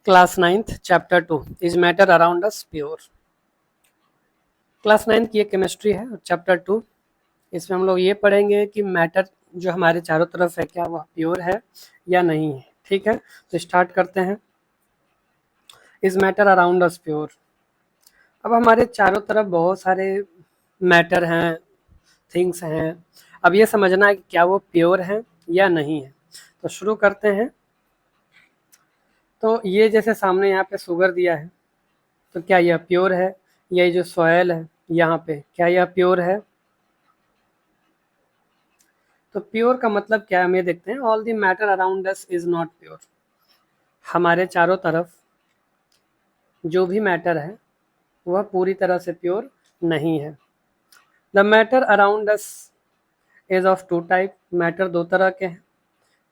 Class 9th chapter 2 is matter around us pure. Class 9th की ये chemistry है chapter 2। इसमें हम लोग ये पढ़ेंगे कि मैटर जो हमारे चारों तरफ है क्या वह प्योर है या नहीं है। ठीक है, तो स्टार्ट करते हैं। Is matter around us pure. अब हमारे चारों तरफ बहुत सारे मैटर हैं, थिंग्स हैं। अब ये समझना है कि क्या वो प्योर हैं या नहीं है। तो शुरू करते हैं। तो ये जैसे सामने यहाँ पे शुगर दिया है, तो क्या यह प्योर है? ये जो सॉयल है यहाँ पे, क्या यह प्योर है? तो प्योर का मतलब क्या है, हम ये देखते हैं। All the matter around us is not pure. हमारे चारों तरफ जो भी मैटर है वह पूरी तरह से प्योर नहीं है। The matter around us is of two type. मैटर दो तरह के हैं।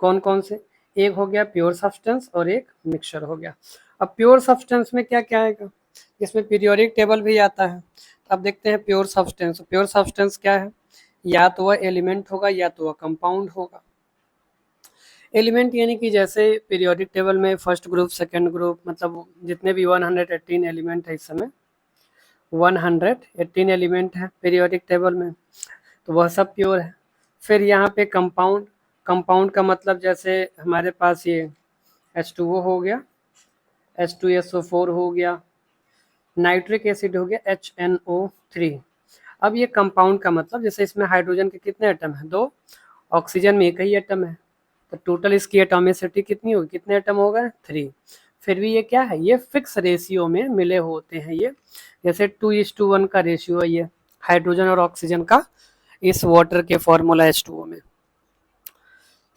कौन कौन से? एक हो गया प्योर सब्सटेंस और एक मिक्सचर हो गया। अब प्योर सब्सटेंस में क्या क्या आएगा? इसमें पीरियोडिक टेबल भी आता है। अब देखते हैं प्योर सब्सटेंस। प्योर सब्सटेंस क्या है? या तो वह एलिमेंट होगा या तो वह कंपाउंड होगा। एलिमेंट यानी कि जैसे पीरियोडिक टेबल में फर्स्ट ग्रुप, सेकंड ग्रुप, मतलब जितने भी 118 एलिमेंट है, इस समय 118 एलिमेंट है पीरियोडिक टेबल में, तो वह सब प्योर है। फिर यहाँ पे कंपाउंड। कंपाउंड का मतलब जैसे हमारे पास ये H2O हो गया, H2SO4 हो गया, नाइट्रिक एसिड हो गया HNO3। अब ये कंपाउंड का मतलब जैसे इसमें हाइड्रोजन के कितने एटम हैं? 2। ऑक्सीजन में एक ही एटम है, तो टोटल इसकी एटॉमिसिटी कितनी होगी? कितने एटम हो गए? 3। फिर भी ये क्या है? ये फिक्स रेशियो में मिले होते हैं। ये जैसे 2:1 का रेशियो है ये हाइड्रोजन और ऑक्सीजन का इस वाटर के फॉर्मूला H2O में।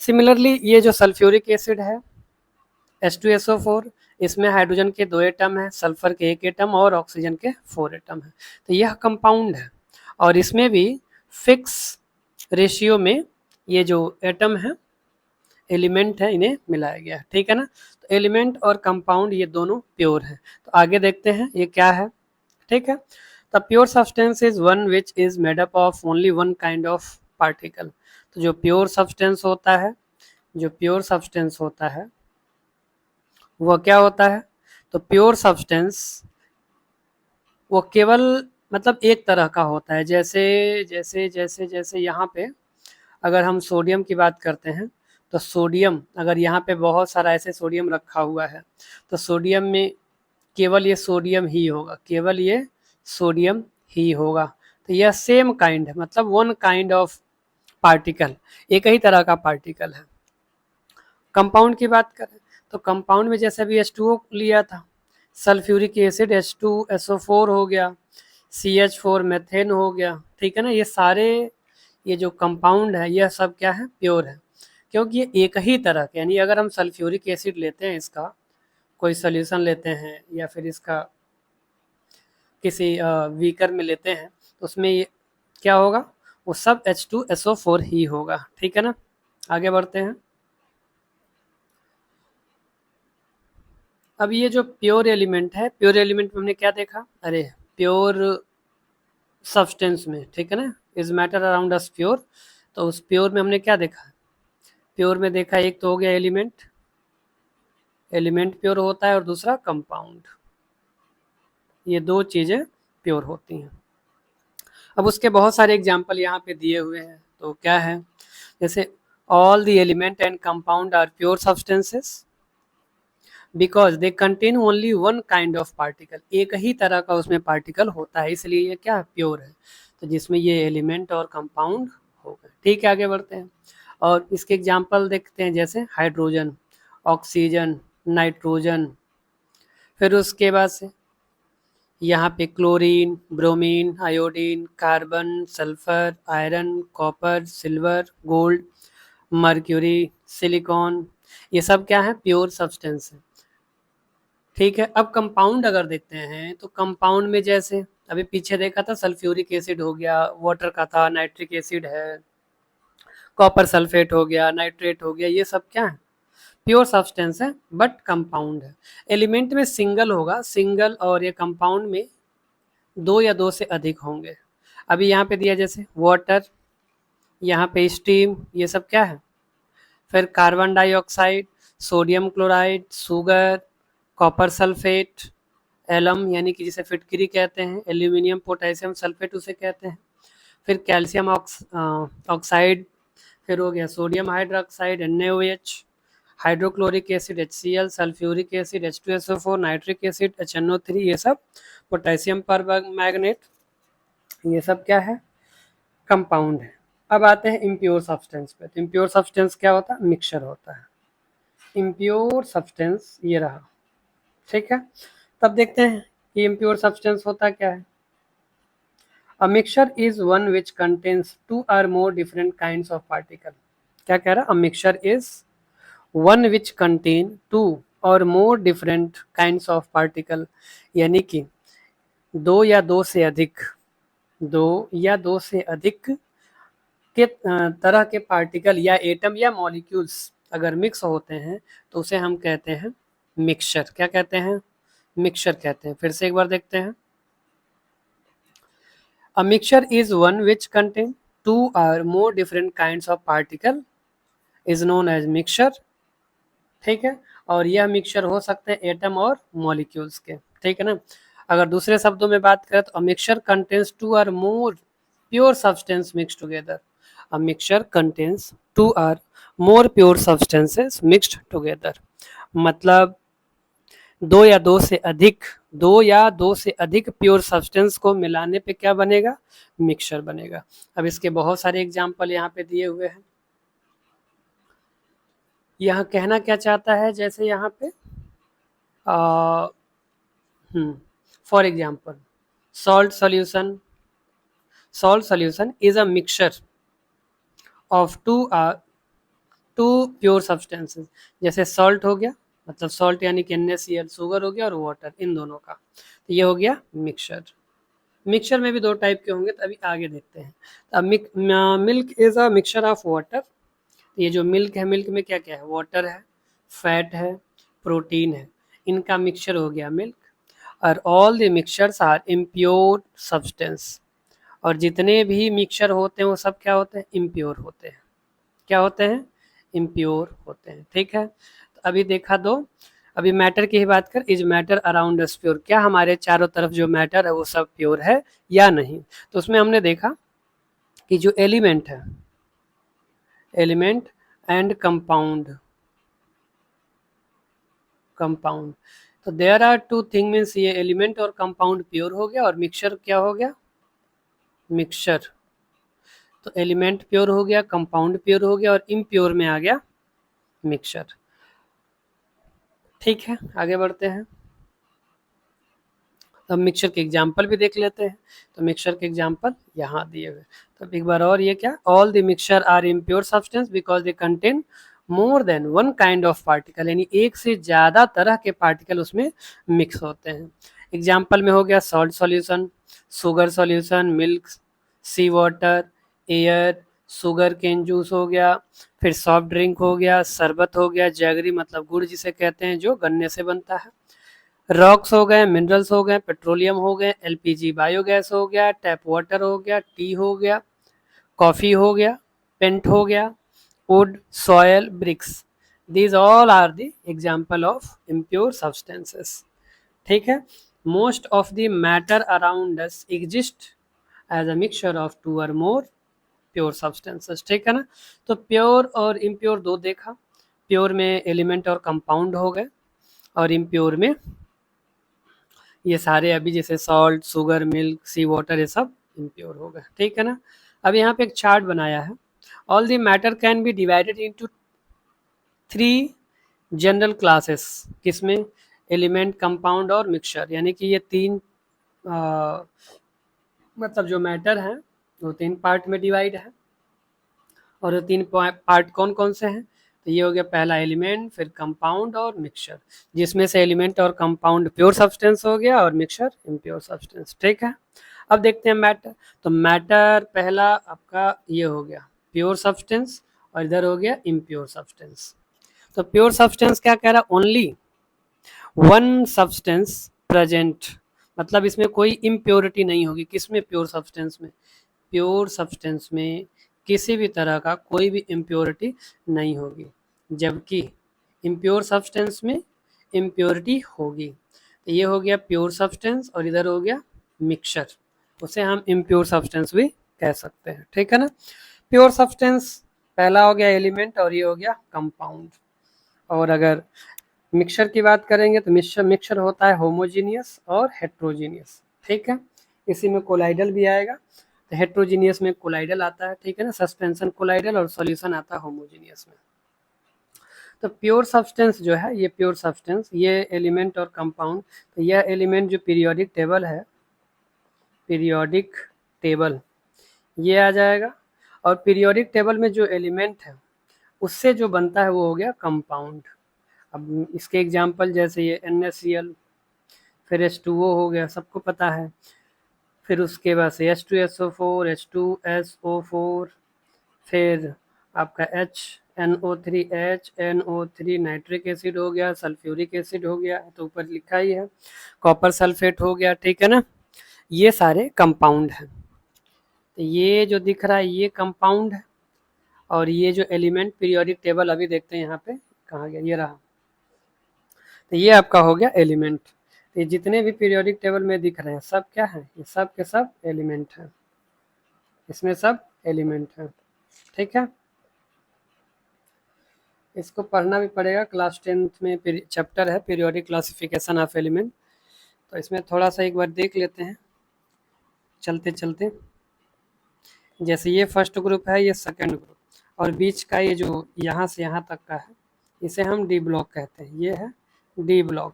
सिमिलरली ये जो सल्फ्यूरिक एसिड है H2SO4, इसमें हाइड्रोजन के 2 एटम है, सल्फर के 1 एटम और ऑक्सीजन के 4 एटम है, तो यह कंपाउंड है। और इसमें भी फिक्स रेशियो में ये जो एटम है, एलिमेंट है, इन्हें मिलाया गया है। ठीक है ना? तो एलिमेंट और कंपाउंड ये दोनों प्योर है। तो आगे देखते हैं ये क्या है। ठीक है, the pure substance is one which is made up of only one kind of particle. तो जो प्योर सब्सटेंस होता है, जो प्योर सब्सटेंस होता है वह क्या होता है? तो प्योर सब्सटेंस वो केवल मतलब एक तरह का होता है। जैसे जैसे जैसे जैसे यहाँ पे अगर हम सोडियम की बात करते हैं, तो सोडियम अगर यहाँ पे बहुत सारा ऐसे सोडियम रखा हुआ है, तो सोडियम में केवल ये सोडियम ही होगा, केवल ये सोडियम ही होगा। तो यह सेम काइंड है, मतलब वन काइंड ऑफ पार्टिकल, एक ही तरह का पार्टिकल है। कंपाउंड की बात करें तो कंपाउंड में जैसे अभी H2O लिया था, सल्फ्यूरिक एसिड H2SO4 हो गया, CH4 मेथेन हो गया। ठीक है ना? ये सारे ये जो कंपाउंड है यह सब क्या है? प्योर है, क्योंकि ये एक ही तरह के, यानी अगर हम सल्फ्यूरिक एसिड लेते हैं, इसका कोई सोल्यूशन लेते हैं या फिर इसका किसी वीकर में लेते हैं, तो उसमें ये क्या होगा? वो सब H2SO4 ही होगा। ठीक है ना? आगे बढ़ते हैं। अब ये जो प्योर एलिमेंट है, प्योर एलिमेंट में हमने क्या देखा? अरे प्योर सब्सटेंस में, ठीक है ना, is matter around us pure. तो उस प्योर में हमने क्या देखा? प्योर में देखा एक तो हो गया एलिमेंट, एलिमेंट प्योर होता है, और दूसरा कंपाउंड। ये दो चीजें प्योर होती हैं। अब उसके बहुत सारे एग्जाम्पल यहाँ पे दिए हुए हैं। तो क्या है? जैसे all the element and compound are pure substances because they contain only one kind of particle. एक ही तरह का उसमें पार्टिकल होता है, इसलिए ये क्या प्योर है। तो जिसमें ये एलिमेंट और कंपाउंड हो गए। ठीक है, आगे बढ़ते हैं और इसके एग्जाम्पल देखते हैं। जैसे हाइड्रोजन, ऑक्सीजन, नाइट्रोजन, फिर उसके बाद से यहाँ पे chlorine, bromine, iodine, carbon, sulphur, iron, copper, silver, gold, mercury, silicon, ये सब क्या है? प्योर सब्सटेंस है। ठीक है, अब कंपाउंड अगर देखते हैं तो कंपाउंड में जैसे अभी पीछे देखा था सल्फ्यूरिक एसिड हो गया, वाटर का था, नाइट्रिक एसिड है, कॉपर सल्फेट हो गया, नाइट्रेट हो गया, ये सब क्या है? प्योर सब्सटेंस है, बट कंपाउंड है। एलिमेंट में सिंगल होगा, सिंगल, और ये कंपाउंड में दो या दो से अधिक होंगे। अभी यहाँ पे दिया जैसे वाटर, यहाँ पे स्टीम, ये सब क्या है? फिर carbon dioxide, sodium chloride, sugar, copper sulphate, alum यानी कि जिसे फिटकरी कहते हैं, एल्यूमिनियम पोटेशियम सल्फेट उसे कहते हैं, फिर कैल्शियम ऑक्साइड, फिर हो गया sodium hydroxide NaOH, hydrochloric acid HCl, sulphuric acid H2SO4, nitric acid HNO3, ये सब पोटेशियम पर मैग्नेट, ये सब क्या है, कंपाउंड है। अब आते हैं इम्प्योर सब्सटेंस पे। तो इम्प्योर सब्सटेंस क्या होता है, मिक्सचर होता है। इम्प्योर सब्सटेंस ये रहा, ठीक है। तब देखते हैं कि इम्प्योर सब्सटेंस होता क्या है। A mixture is one which contains two or more different kinds of particle. क्या कह रहा है, a mixture is one which contain two or more different kinds of particle, यानी कि दो या दो से अधिक, दो या दो से अधिक के तरह के पार्टिकल या एटम या मॉलिक्यूल्स अगर मिक्स होते हैं तो उसे हम कहते हैं मिक्सचर। क्या कहते हैं, मिक्सचर कहते हैं। फिर से एक बार देखते हैं। A mixture is one which contain two or more different kinds of particle is known as mixture, ठीक है। और यह मिक्सचर हो सकते हैं एटम और मॉलिक्यूल्स के, ठीक है ना। अगर दूसरे शब्दों में बात करें तो mixture contains two or more pure substance mix together. A mixture contains two or more pure substances mixed together, मतलब दो या दो से अधिक प्योर सब्सटेंस को मिलाने पे क्या बनेगा, मिक्सचर बनेगा। अब इसके बहुत सारे एग्जाम्पल यहाँ पे दिए हुए हैं। यहाँ कहना क्या चाहता है, जैसे यहाँ पे for example salt solution, salt solution is a mixture of two pure substances. जैसे सॉल्ट हो गया, मतलब सॉल्ट यानी कि NaCl, शुगर हो गया, और वाटर, इन दोनों का, तो ये हो गया मिक्सचर। मिक्सचर में भी दो टाइप के होंगे, तो अभी आगे देखते हैं। अब milk is a mixture of water. ये जो मिल्क है, मिल्क में क्या क्या है, वाटर है, फैट है, प्रोटीन है, इनका मिक्सचर हो गया मिल्क। और all the mixtures are impure substance, और जितने भी मिक्सचर होते हैं वो सब क्या होते हैं, इम्प्योर होते हैं। क्या होते हैं, इम्प्योर होते हैं, ठीक है। तो अभी देखा दो, अभी मैटर की ही बात कर, is matter around us pure, क्या हमारे चारों तरफ जो मैटर है वो सब प्योर है या नहीं। तो उसमें हमने देखा कि जो एलिमेंट है, एलिमेंट एंड कंपाउंड, कंपाउंड, तो there are two thing, means ये एलिमेंट और कंपाउंड प्योर हो गया, और मिक्सचर क्या हो गया, मिक्सचर। तो एलिमेंट प्योर हो गया, कंपाउंड प्योर हो गया, और इम्प्योर में आ गया मिक्सचर, ठीक है। आगे बढ़ते हैं। अब मिक्सचर के एग्जाम्पल भी देख लेते हैं। तो मिक्सचर के एग्जाम्पल यहाँ दिए हुए। तो एक बार और, ये क्या, all the mixture are impure substance because they contain more than one kind of particle, यानी एक से ज़्यादा तरह के पार्टिकल उसमें मिक्स होते हैं। एग्जाम्पल में हो गया salt solution, sugar solution, milk, sea water, air, sugar cane juice हो गया, फिर सॉफ्ट ड्रिंक हो गया, शरबत हो गया, जैगरी मतलब गुड़ जिसे कहते हैं जो गन्ने से बनता है, रॉक्स हो गए, मिनरल्स हो गए, पेट्रोलियम हो गए, LPG बायोगैस हो गया, टैप वाटर हो गया, टी हो गया, कॉफ़ी हो गया, पेंट हो गया, wood, soil, bricks. These all are the example of impure substances, ठीक है। Most of the matter around us exist as a mixture of two or more pure substances, ठीक है ना। तो प्योर और इम्प्योर दो देखा, प्योर में एलिमेंट और कंपाउंड हो गए, और इम्प्योर में ये सारे अभी जैसे salt, sugar, milk, sea water, ये सब इम्प्योर हो गए, ठीक है ना। अब यहाँ पे एक चार्ट बनाया है। All the matter can be divided into 3 general classes, किसमें, एलिमेंट, कंपाउंड और मिक्सचर, यानी कि ये 3 मतलब जो मैटर है वो 3 पार्ट में डिवाइड है। और ये 3 पार्ट कौन कौन से हैं, तो ये हो गया पहला एलिमेंट, फिर कंपाउंड और मिक्सचर, जिसमें से एलिमेंट और कंपाउंड प्योर सब्सटेंस हो गया और मिक्सचर इम्प्योर सब्सटेंस, ठीक है। अब देखते हैं मैटर। तो मैटर पहला आपका ये हो गया प्योर सब्सटेंस, और इधर हो गया इम्प्योर सब्सटेंस। तो प्योर सब्सटेंस क्या कह रहा, ओनली वन सब्सटेंस प्रेजेंट, मतलब इसमें कोई इम्प्योरिटी नहीं होगी, किसमें, प्योर सब्सटेंस में। प्योर सब्सटेंस में किसी भी तरह का कोई भी इम्प्योरिटी नहीं होगी, जबकि इम्प्योर सब्सटेंस में इम्प्योरिटी होगी। तो ये हो गया प्योर सब्सटेंस और इधर हो गया मिक्सचर, उसे हम इम्प्योर सब्सटेंस भी कह सकते हैं, ठीक है ना। प्योर सब्सटेंस पहला हो गया एलिमेंट और ये हो गया कंपाउंड। और अगर मिक्सचर की बात करेंगे तो मिक्सचर होता है होमोजीनियस और हेट्रोजीनियस, ठीक है। इसी में कोलाइडल भी आएगा, तो हेट्रोजीनियस में कोलाइडल आता है, ठीक है ना, सस्पेंशन कोलाइडल और सॉल्यूशन आता है होमोजीनियस में। तो प्योर सब्सटेंस जो है, ये प्योर सब्सटेंस, ये एलिमेंट और कंपाउंड, तो यह एलिमेंट जो पीरियोडिक टेबल है, पीरियोडिक टेबल ये आ जाएगा। और पीरियोडिक टेबल में जो एलिमेंट है उससे जो बनता है वो हो गया कंपाउंड। अब इसके एग्जांपल जैसे ये NaCl, फिर H2O हो गया, सबको पता है। फिर उसके बाद से H2SO4, H2SO4, फिर आपका HNO3H, NO3 नाइट्रिक एसिड हो गया, सल्फ्यूरिक एसिड हो गया, तो ऊपर लिखा ही है, कॉपर सल्फेट हो गया, ठीक है ना। ये सारे कंपाउंड हैं। तो ये जो दिख रहा है ये कंपाउंड है, और ये जो एलिमेंट पीरियोडिक टेबल अभी देखते हैं यहाँ पे कहाँ गया, ये रहा, तो ये आपका हो गया एलिमेंट। तो ये जितने भी पीरियोडिक टेबल में दिख रहे हैं सब क्या है, ये सब के सब एलिमेंट हैं, इसमें सब एलिमेंट हैं, ठीक है। इसको पढ़ना भी पड़ेगा, क्लास 10th में चैप्टर है पीरियोडिक क्लासिफिकेशन ऑफ एलिमेंट। तो इसमें थोड़ा सा एक बार देख लेते हैं चलते चलते। जैसे ये फर्स्ट ग्रुप है, ये सेकंड ग्रुप, और बीच का ये जो यहाँ से यहाँ तक का है इसे हम डी ब्लॉक कहते हैं, ये है डी ब्लॉक।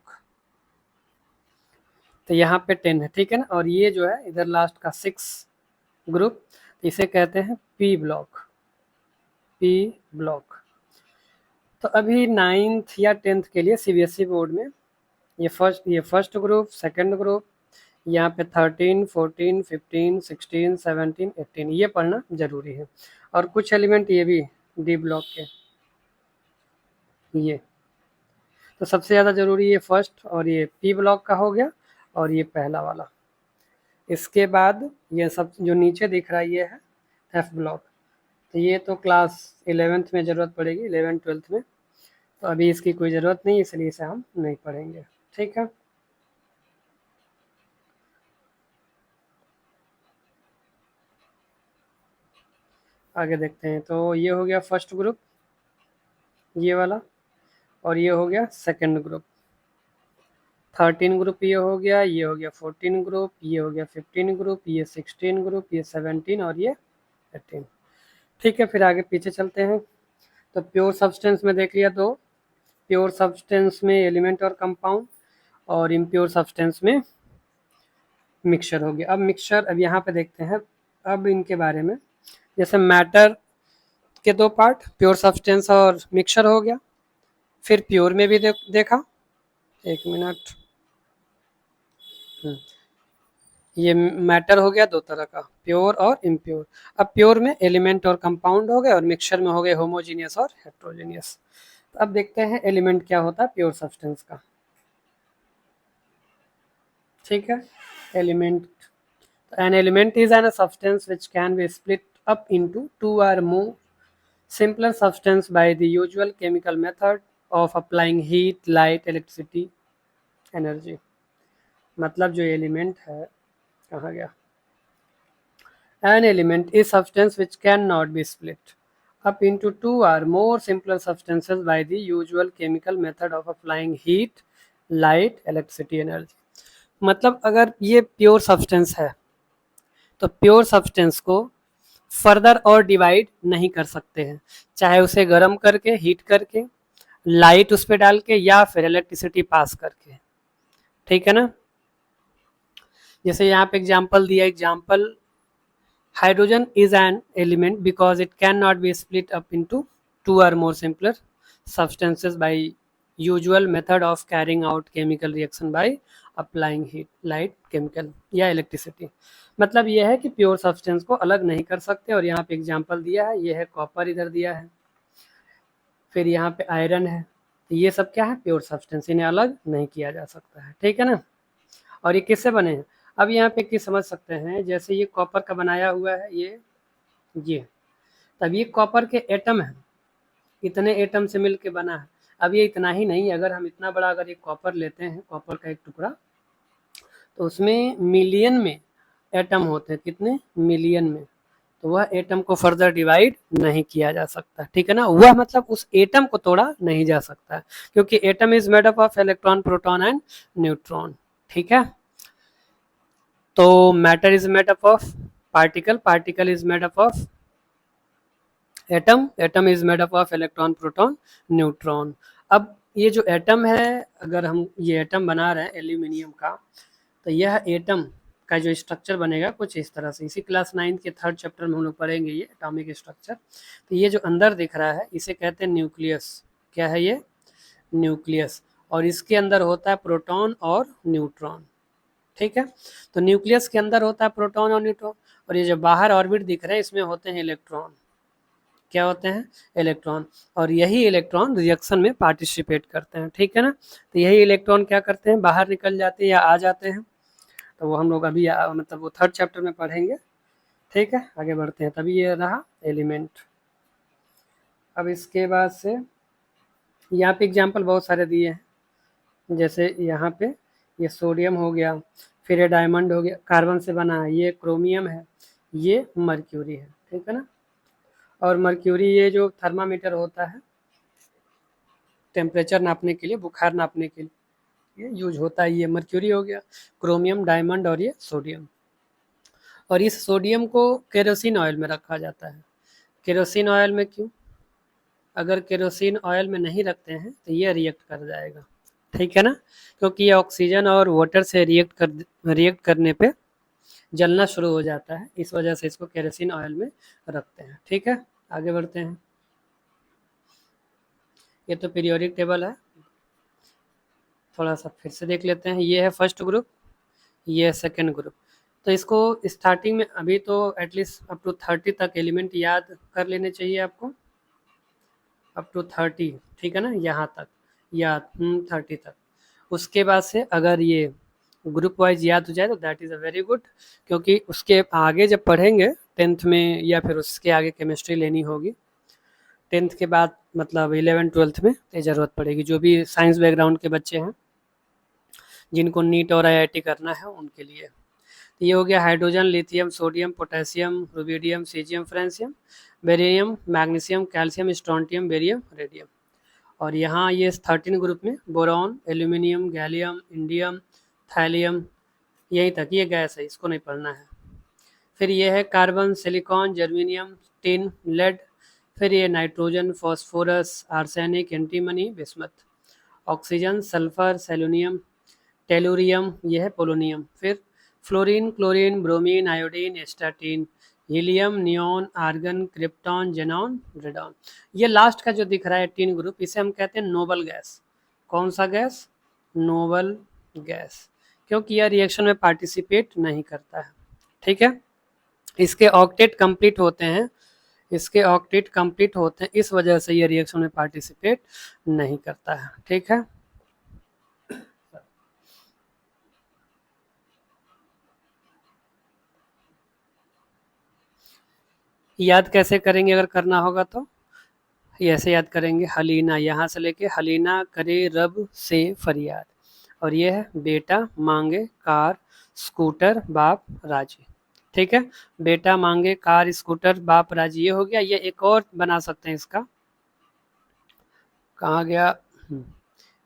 तो यहाँ पे 10 है, ठीक है ना। और ये जो है इधर लास्ट का 6 ग्रुप, इसे कहते हैं पी ब्लॉक, पी ब्लॉक। तो अभी 9th या 10th के लिए CBSE बोर्ड में ये फर्स्ट ग्रुप, सेकंड ग्रुप, यहाँ पे 13, 14, 15, 16, 17, 18 ये पढ़ना जरूरी है। और कुछ एलिमेंट ये भी डी ब्लॉक के, ये तो सबसे ज़्यादा जरूरी ये फर्स्ट और ये पी ब्लॉक का हो गया, और ये पहला वाला। इसके बाद ये सब जो नीचे दिख रहा है ये है एफ ब्लॉक। तो ये तो क्लास 11th में ज़रूरत पड़ेगी, 11th 12th में, तो अभी इसकी कोई ज़रूरत नहीं, इसलिए इसे हम नहीं पढ़ेंगे, ठीक है। आगे देखते हैं। तो ये हो गया फर्स्ट ग्रुप, ये वाला, और ये हो गया सेकंड ग्रुप। 13 ग्रुप ये हो गया, ये हो गया 14 ग्रुप, ये हो गया 15 ग्रुप, ये 16 ग्रुप, ये 17 और ये 18, ठीक है। फिर आगे पीछे चलते हैं। तो प्योर सब्सटेंस में देख लिया, तो प्योर सब्सटेंस में एलिमेंट और कंपाउंड, और इम्प्योर सब्सटेंस में मिक्सचर हो गया। अब मिक्सचर, अब यहाँ पे देखते हैं अब इनके बारे में। जैसे मैटर के दो पार्ट, प्योर सब्सटेंस और मिक्सचर हो गया। फिर प्योर में भी देखा, एक मिनट, ये मैटर हो गया दो तरह का, प्योर और इम्प्योर। अब प्योर में एलिमेंट और कंपाउंड हो गए, और मिक्सचर में हो गए होमोजीनियस और हेट्रोजीनियस। तो अब देखते हैं एलिमेंट क्या होता है प्योर सब्सटेंस का, ठीक है। Element, an element is an substance which can be split up into two or more simpler substance by the usual chemical method of applying heat, light, electricity, energy। मतलब जो element है, कहाँ गया, an element is substance which cannot be split up into two or more simpler substances by the usual chemical method of applying heat, light, electricity, energy। मतलब अगर ये pure substance है तो प्योर सब्सटेंस को further और divide नहीं कर सकते हैं, चाहे उसे गर्म करके, हीट करके, लाइट उस पर डाल के, या फिर इलेक्ट्रिसिटी पास करके, ठीक है ना। जैसे यहाँ पे एग्जांपल दिया, example hydrogen is an element because it can not be split up into two or more simpler substances by usual method of carrying out chemical reaction by applying heat, light, chemical या electricity. मतलब यह है कि pure substance को अलग नहीं कर सकते। और यहाँ पे एग्जांपल दिया है, ये है कॉपर इधर दिया है, फिर यहाँ पे आयरन है, तो ये सब क्या है प्योर सब्सटेंस, इन्हें अलग नहीं किया जा सकता है, ठीक है ना। और ये किससे बने हैं, अब यहाँ पे किस समझ सकते हैं, जैसे ये कॉपर का बनाया हुआ है, ये तब ये कॉपर के एटम है, इतने एटम से मिलके बना है। अब ये इतना ही नहीं, अगर हम इतना बड़ा अगर एक कॉपर लेते हैं, कॉपर का एक टुकड़ा, तो उसमें मिलियन में एटम होते हैं, कितने मिलियन में, तो वह एटम को फर्दर डिवाइड नहीं किया जा सकता, ठीक है ना, वह मतलब उस एटम को तोड़ा नहीं जा सकता, क्योंकि atom is made up of electron, proton and neutron, ठीक है। तो matter is made up of particle, particle is made up of atom, atom is made up of electron, proton, neutron. अब ये जो एटम है, अगर हम ये एटम बना रहे हैं एल्यूमिनियम का, तो यह एटम का जो स्ट्रक्चर बनेगा कुछ इस तरह से, इसी क्लास 9 के 3rd चैप्टर में हम लोग पढ़ेंगे ये एटॉमिक स्ट्रक्चर। तो ये जो अंदर दिख रहा है इसे कहते हैं न्यूक्लियस, क्या है ये, न्यूक्लियस, और इसके अंदर होता है प्रोटॉन और न्यूट्रॉन, ठीक है। तो न्यूक्लियस के अंदर होता है प्रोटॉन और न्यूट्रॉन, और ये जो बाहर ऑर्बिट दिख रहे हैं इसमें होते हैं इलेक्ट्रॉन, क्या होते हैं, इलेक्ट्रॉन, और यही इलेक्ट्रॉन रिएक्शन में पार्टिसिपेट करते हैं, ठीक है ना। तो यही इलेक्ट्रॉन क्या करते हैं, बाहर निकल जाते हैं या आ जाते हैं, तो वो हम लोग अभी मतलब वो 3rd चैप्टर में पढ़ेंगे, ठीक है। आगे बढ़ते हैं, तभी ये रहा एलिमेंट। अब इसके बाद से यहाँ पे एग्जाम्पल बहुत सारे दिए हैं, जैसे यहाँ पे ये सोडियम हो गया, फिर ये डायमंड हो गया, कार्बन से बना है, ये क्रोमियम है, ये मर्क्यूरी है, ठीक है ना। और मर्क्यूरी ये जो थर्मामीटर होता है टेम्परेचर नापने के लिए, बुखार नापने के लिए यूज होता है, ये मर्क्यूरी हो गया, क्रोमियम, डायमंड और ये सोडियम। और इस सोडियम को केरोसिन ऑयल में रखा जाता है। केरोसिन ऑयल में क्यों, अगर केरोसिन ऑयल में नहीं रखते हैं तो ये रिएक्ट कर जाएगा, ठीक है ना, क्योंकि ये ऑक्सीजन और वाटर से रिएक्ट करने पे जलना शुरू हो जाता है, इस वजह से इसको केरोसिन ऑयल में रखते हैं, ठीक है। आगे बढ़ते हैं, ये तो पीरियोडिक टेबल है, थोड़ा सा फिर से देख लेते हैं। ये है फर्स्ट ग्रुप, ये है सेकेंड ग्रुप। तो इसको स्टार्टिंग में अभी तो एटलीस्ट अप टू 30 तक एलिमेंट याद कर लेने चाहिए आपको, अप टू 30, ठीक है ना, यहाँ तक याद, 30 तक। उसके बाद से अगर ये ग्रुप वाइज याद हो जाए तो that is a very good, क्योंकि उसके आगे जब पढ़ेंगे 10th में या फिर उसके आगे केमिस्ट्री लेनी होगी, 10th के बाद मतलब 11th 12th में तो ज़रूरत पड़ेगी, जो भी साइंस बैकग्राउंड के बच्चे हैं जिनको नीट और IIT करना है उनके लिए। तो ये हो गया hydrogen, lithium, sodium, potassium, rubidium, caesium, francium, barium, magnesium, calcium, strontium, barium, radium. और यहाँ ये 13 ग्रुप में boron, aluminium, gallium, indium, thallium, यहीं तक, ये गैस है, इसको नहीं पढ़ना है। फिर ये है carbon, silicon, germanium, tin, lead, फिर ये nitrogen, phosphorus, arsenic, antimony, bismuth, oxygen, sulphur, selenium, tellurium, यह है पोलोनियम, फिर fluorine, chlorine, bromine, iodine, astatine, helium, neon, argon, krypton, xenon, radon. ये लास्ट का जो दिख रहा है 3 ग्रुप, इसे हम कहते हैं नोबल गैस। कौन सा गैस, नोबल गैस, क्योंकि यह रिएक्शन में पार्टिसिपेट नहीं करता है, ठीक है। इसके ऑक्टेट कंप्लीट होते हैं, इसके ऑक्टेट कंप्लीट होते हैं, इस वजह से ये रिएक्शन में पार्टिसिपेट नहीं करता है, ठीक है। याद कैसे करेंगे अगर करना होगा तो, ये ऐसे याद करेंगे, हलीना, यहाँ से लेके हलीना करे रब से फरियाद, और ये है बेटा मांगे कार स्कूटर बाप राजी, ठीक है। बेटा मांगे कार स्कूटर बाप राजी, ये हो गया। ये एक और बना सकते हैं इसका, कहाँ गया,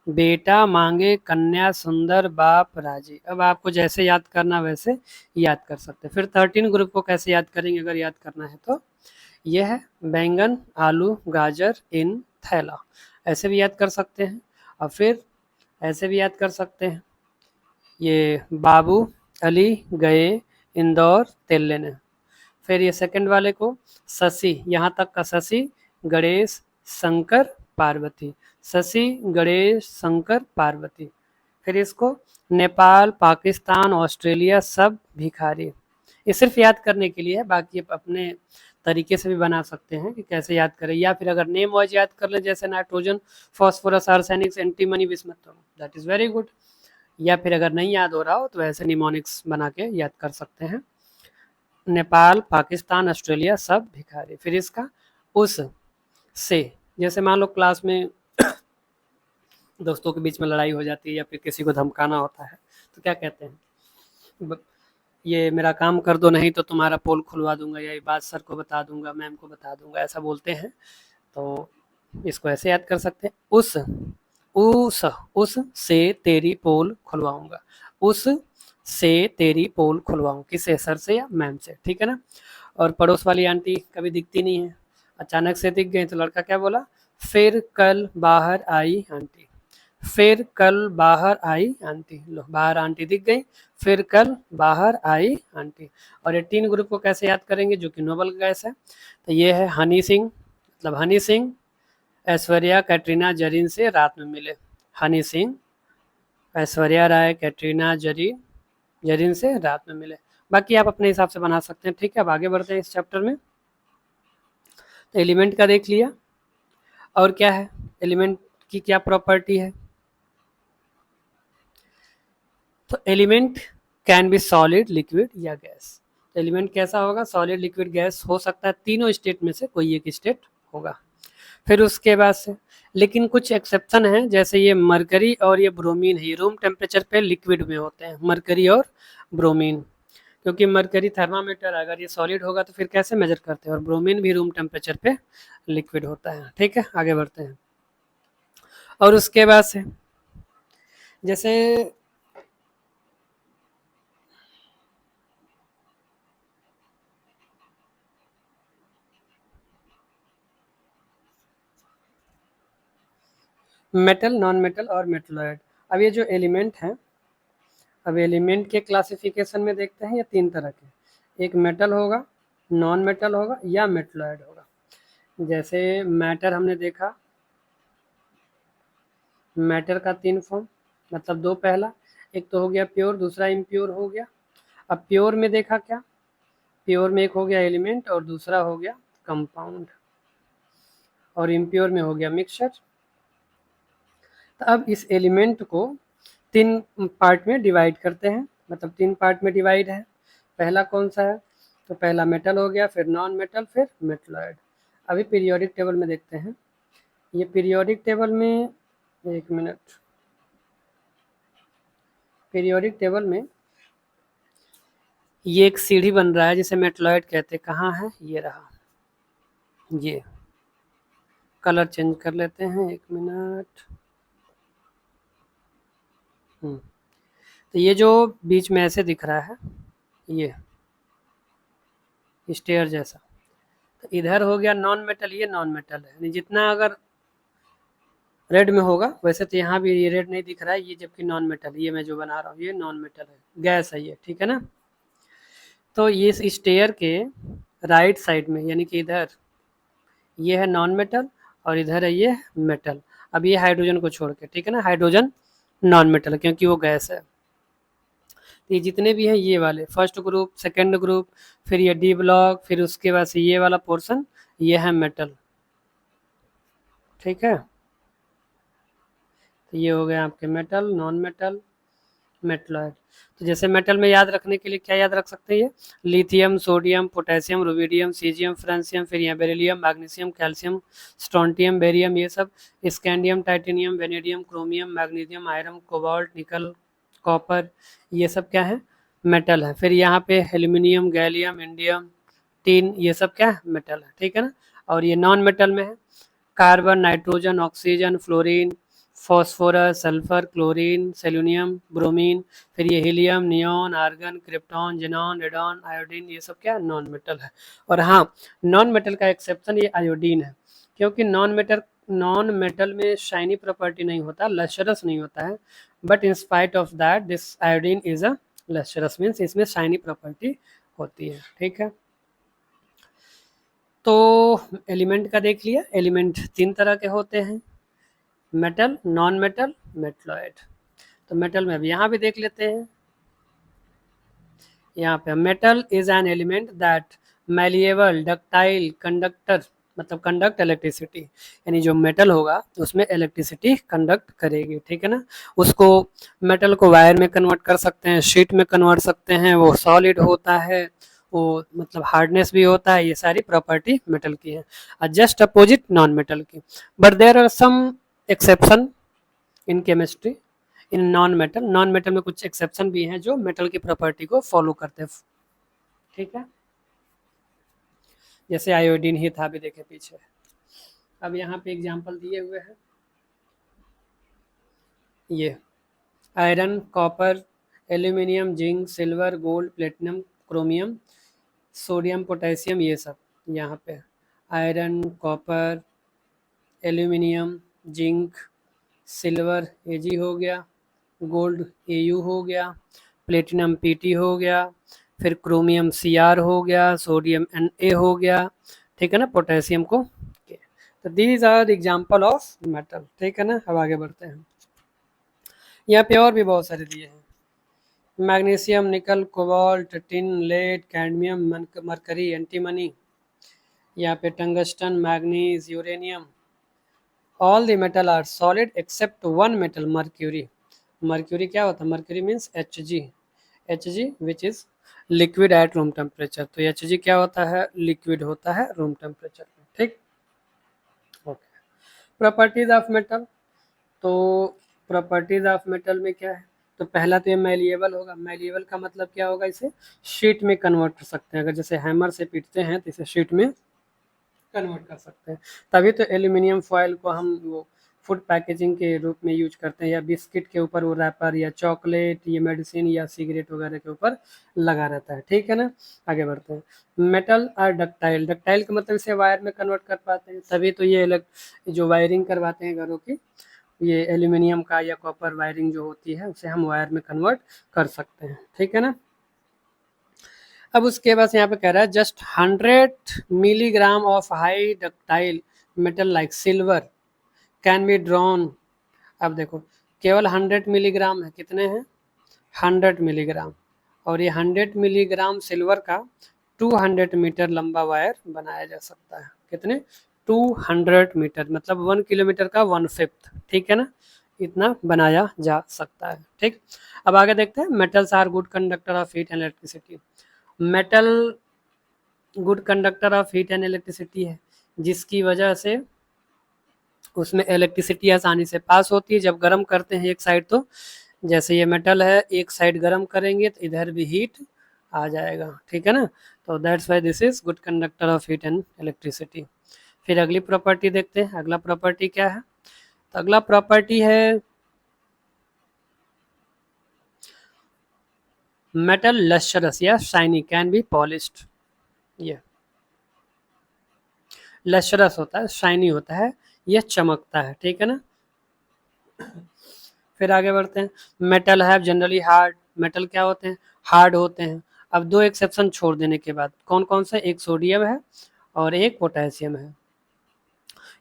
बेटा मांगे कन्या सुंदर बाप राजी। अब आपको जैसे याद करना वैसे याद कर सकते हैं। फिर 13 ग्रुप को कैसे याद करेंगे अगर याद करना है तो, यह है बैंगन, आलू, गाजर इन थैला, ऐसे भी याद कर सकते हैं। और फिर ऐसे भी याद कर सकते हैं, ये बाबू अली गए इंदौर तेल लेने। फिर ये सेकंड वाले को शशि, यहाँ तक का शशि, गणेश, शंकर, पार्वती, शशि, गणेश, शंकर, पार्वती। फिर इसको नेपाल, पाकिस्तान, ऑस्ट्रेलिया सब भिखारी। ये सिर्फ याद करने के लिए है, बाकी आप अपने तरीके से भी बना सकते हैं कि कैसे याद करें, या फिर अगर नेम वाइज याद कर ले जैसे nitrogen, phosphorus, arsenic, antimony, bismuth, तो दैट इज़ वेरी गुड। या फिर अगर नहीं याद हो रहा हो तो ऐसे निमोनिक्स बना के याद कर सकते हैं, नेपाल, पाकिस्तान, ऑस्ट्रेलिया सब भिखारी। फिर इसका उस से, जैसे मान लो क्लास में दोस्तों के बीच में लड़ाई हो जाती है या फिर किसी को धमकाना होता है तो क्या कहते हैं, ये मेरा काम कर दो नहीं तो तुम्हारा पोल खुलवा दूंगा, या ये बात सर को बता दूंगा, मैम को बता दूंगा, ऐसा बोलते हैं। तो इसको ऐसे याद कर सकते हैं, उस से तेरी पोल खुलवाऊंगा, उस से तेरी पोल खुलवाऊं, किसे, सर से या मैम से, ठीक है ना। और पड़ोस वाली आंटी कभी दिखती नहीं है, अचानक से दिख गई तो लड़का क्या बोला, फिर कल बाहर आई आंटी, फिर कल बाहर आई आंटी, लो बाहर आंटी दिख गई, फिर कल बाहर आई आंटी। और ये तीन ग्रुप को कैसे याद करेंगे, जो कि नोबल गैस है, तो ये है हनी सिंह, मतलब हनी सिंह ऐश्वर्या कैटरीना जरीन से रात में मिले, हनी सिंह ऐश्वर्या राय कैटरीना जरीन से रात में मिले। बाकी आप अपने हिसाब से बना सकते हैं, ठीक है। अब आगे बढ़ते हैं इस चैप्टर में। तो एलिमेंट का देख लिया, और क्या है, एलिमेंट की क्या प्रॉपर्टी है, तो element can be solid, liquid या गैस। एलिमेंट कैसा होगा, सॉलिड, लिक्विड, गैस हो सकता है, तीनों स्टेट में से कोई एक स्टेट होगा। फिर उसके बाद से लेकिन कुछ एक्सेप्शन है, जैसे ये मरकरी और ये ब्रोमीन है, ये रूम टेम्परेचर पे लिक्विड में होते हैं, मरकरी और ब्रोमीन, क्योंकि मरकरी थर्मामीटर अगर ये सॉलिड होगा तो फिर कैसे मेजर करते हैं, और ब्रोमीन भी रूम टेम्परेचर पे लिक्विड होता है, ठीक है। आगे बढ़ते हैं। और उसके बाद से जैसे मेटल, नॉन मेटल और मेटलॉइड। अब ये जो एलिमेंट हैं, अब एलिमेंट के क्लासिफिकेशन में देखते हैं, ये तीन तरह के, एक मेटल होगा, नॉन मेटल होगा या मेटलॉइड होगा। जैसे मैटर हमने देखा, मैटर का तीन फॉर्म, मतलब दो, पहला एक तो हो गया प्योर, दूसरा इम्प्योर हो गया। अब प्योर में देखा क्या, प्योर में एक हो गया एलिमेंट और दूसरा हो गया कंपाउंड, और इम्प्योर में हो गया मिक्सचर। तो अब इस एलिमेंट को तीन पार्ट में डिवाइड करते हैं, मतलब तीन पार्ट में डिवाइड है। पहला कौन सा है, तो पहला मेटल हो गया, फिर नॉन मेटल, फिर मेटलॉइड। अभी पीरियोडिक टेबल में देखते हैं, ये पीरियोडिक टेबल में, एक मिनट, पीरियोडिक टेबल में ये एक सीढ़ी बन रहा है जिसे मेटलॉइड कहते हैं, कहाँ है, ये रहा, ये कलर चेंज कर लेते हैं, एक मिनट। तो ये जो बीच में ऐसे दिख रहा है, ये स्टेयर जैसा, तो इधर हो गया नॉन मेटल, ये नॉन मेटल है, यानी जितना अगर रेड में होगा, वैसे तो यहाँ भी ये रेड नहीं दिख रहा है, ये जबकि नॉन मेटल, ये मैं जो बना रहा हूँ ये नॉन मेटल है, गैस है ये, ठीक है ना। तो ये इस स्टेयर के राइट साइड में, यानी कि इधर ये है नॉन मेटल और इधर है ये मेटल। अब ये हाइड्रोजन को छोड़ के, ठीक है ना, हाइड्रोजन नॉन मेटल क्योंकि वो गैस है। तो ये जितने भी हैं ये वाले फर्स्ट ग्रुप, सेकेंड ग्रुप, फिर ये डी ब्लॉक, फिर उसके बाद से ये वाला पोर्शन, ये है मेटल, ठीक है। तो ये हो गए आपके मेटल, नॉन मेटल, मेटलॉइड। तो जैसे मेटल में याद रखने के लिए क्या याद रख सकते हैं, ये lithium, sodium, potassium, rubidium, caesium, francium, फिर यहाँ beryllium, magnesium, calcium, strontium, barium, ये सब, scandium, titanium, vanadium, chromium, magnesium, iron, cobalt, निकल, कॉपर, ये सब क्या है, मेटल है। फिर यहाँ पे एल्यूमिनियम, गैलियम, इंडियम, टीन, ये सब क्या है, मेटल है, ठीक है ना। और ये नॉन मेटल में है carbon, nitrogen, oxygen, fluorine, phosphorus, sulphur, chlorine, selenium, bromine, फिर ये helium, neon, argon, krypton, xenon, radon, iodine, ये सब क्या नॉन मेटल है। और हाँ, नॉन मेटल का एक्सेप्शन ये आयोडीन है, क्योंकि नॉन मेटल में शाइनी प्रॉपर्टी नहीं होता, लशरस नहीं होता है, but in spite of that this iodine is a lustrous, means इसमें शाइनी प्रॉपर्टी होती है, ठीक है। तो एलिमेंट का देख लिया, एलिमेंट तीन तरह के होते हैं, मेटल, नॉन मेटल, मेटलॉइड। तो मेटल में अब यहाँ भी देख लेते हैं, यहाँ पे metal is an element that malleable, ductile, conductor, मतलब कंडक्ट इलेक्ट्रिसिटी, यानी जो मेटल होगा उसमें इलेक्ट्रिसिटी कंडक्ट करेगी, ठीक है ना। उसको मेटल को वायर में कन्वर्ट कर सकते हैं, शीट में कन्वर्ट सकते हैं, वो सॉलिड होता है, वो मतलब हार्डनेस भी होता है, ये सारी प्रॉपर्टी मेटल की है, जस्ट अपोजिट नॉन मेटल की। But there are some exception, in chemistry. इन नॉन मेटल में कुछ एक्सेप्शन भी हैं जो मेटल की प्रॉपर्टी को फॉलो करते हैं, ठीक है, जैसे आयोडीन ही था अभी देखे पीछे। अब यहाँ पे एग्जांपल दिए हुए हैं, ये iron, copper, aluminium, zinc, silver, gold, platinum, chromium, sodium, potassium, ये सब यहाँ पे iron, copper, aluminium, zinc, silver Ag हो गया, गोल्ड Au हो गया, प्लेटिनम Pt हो गया, फिर क्रोमियम Cr हो गया, सोडियम Na हो गया, ठीक है ना, पोटेशियम को K। तो these are example of metal, ठीक है ना। अब आगे बढ़ते हैं, यहाँ पे और भी बहुत सारे दिए हैं, magnesium, nickel, cobalt, tin, lead, cadmium, mercury, antimony, यहाँ पे tungsten, manganese, uranium. All the metal are solid except one metal, mercury. Mercury क्या होता है, mercury means Hg, Hg which is liquid at room temperature. तो Hg क्या होता है, liquid होता है रूम टेम्परेचर में, ठीक। Okay, properties of metal. तो प्रॉपर्टीज ऑफ मेटल में क्या है, तो पहला तो ये मैलिएबल होगा। मैलिएबल का मतलब क्या होगा, इसे शीट में कन्वर्ट कर सकते हैं, अगर जैसे हैमर से पीटते हैं तो इसे शीट में कन्वर्ट कर सकते हैं। तभी तो एल्यूमिनियम फॉयल को हम वो फूड पैकेजिंग के रूप में यूज करते हैं, या बिस्किट के ऊपर वो रैपर, या चॉकलेट, या मेडिसिन, या सिगरेट वगैरह के ऊपर लगा रहता है, ठीक है ना। आगे बढ़ते हैं, मेटल आर डक्टाइल। डक्टाइल का मतलब इसे वायर में कन्वर्ट कर पाते हैं, तभी तो ये जो वायरिंग करवाते हैं घरों की, ये एल्यूमिनियम का या कॉपर वायरिंग जो होती है उसे हम वायर में कन्वर्ट कर सकते हैं, ठीक है ना। अब उसके बाद यहाँ पे कह रहा है just 100 milligram of high ductile metal like silver can be drawn. अब देखो केवल 100 मिलीग्राम है, कितने हैं, 100 मिलीग्राम, और ये 100 मिलीग्राम सिल्वर का 200 मीटर लंबा वायर बनाया जा सकता है। कितने, 200 मीटर, मतलब 1 किलोमीटर का 1/5, ठीक है ना, इतना बनाया जा सकता है, ठीक। अब आगे देखते हैं, metals are good conductor of heat and electricity. Metal good conductor of heat and electricity है, जिसकी वजह से उसमें इलेक्ट्रिसिटी आसानी से पास होती है। जब गर्म करते हैं एक साइड, तो जैसे ये मेटल है, एक साइड गर्म करेंगे तो इधर भी हीट आ जाएगा, ठीक है ना। तो that's why this is good conductor of heat and electricity. फिर अगली प्रॉपर्टी देखते हैं, अगला प्रॉपर्टी क्या है, तो अगला प्रॉपर्टी है मेटल लस्टरस या शाइनी कैन बी पॉलिश्ड। ये लस्टरस होता है, शाइनी होता है, यह चमकता है, ठीक है ना। फिर आगे बढ़ते हैं, मेटल है जनरली हार्ड। मेटल क्या होते हैं, हार्ड होते हैं। अब दो एक्सेप्शन छोड़ देने के बाद, कौन कौन से, एक सोडियम है और एक पोटेशियम है।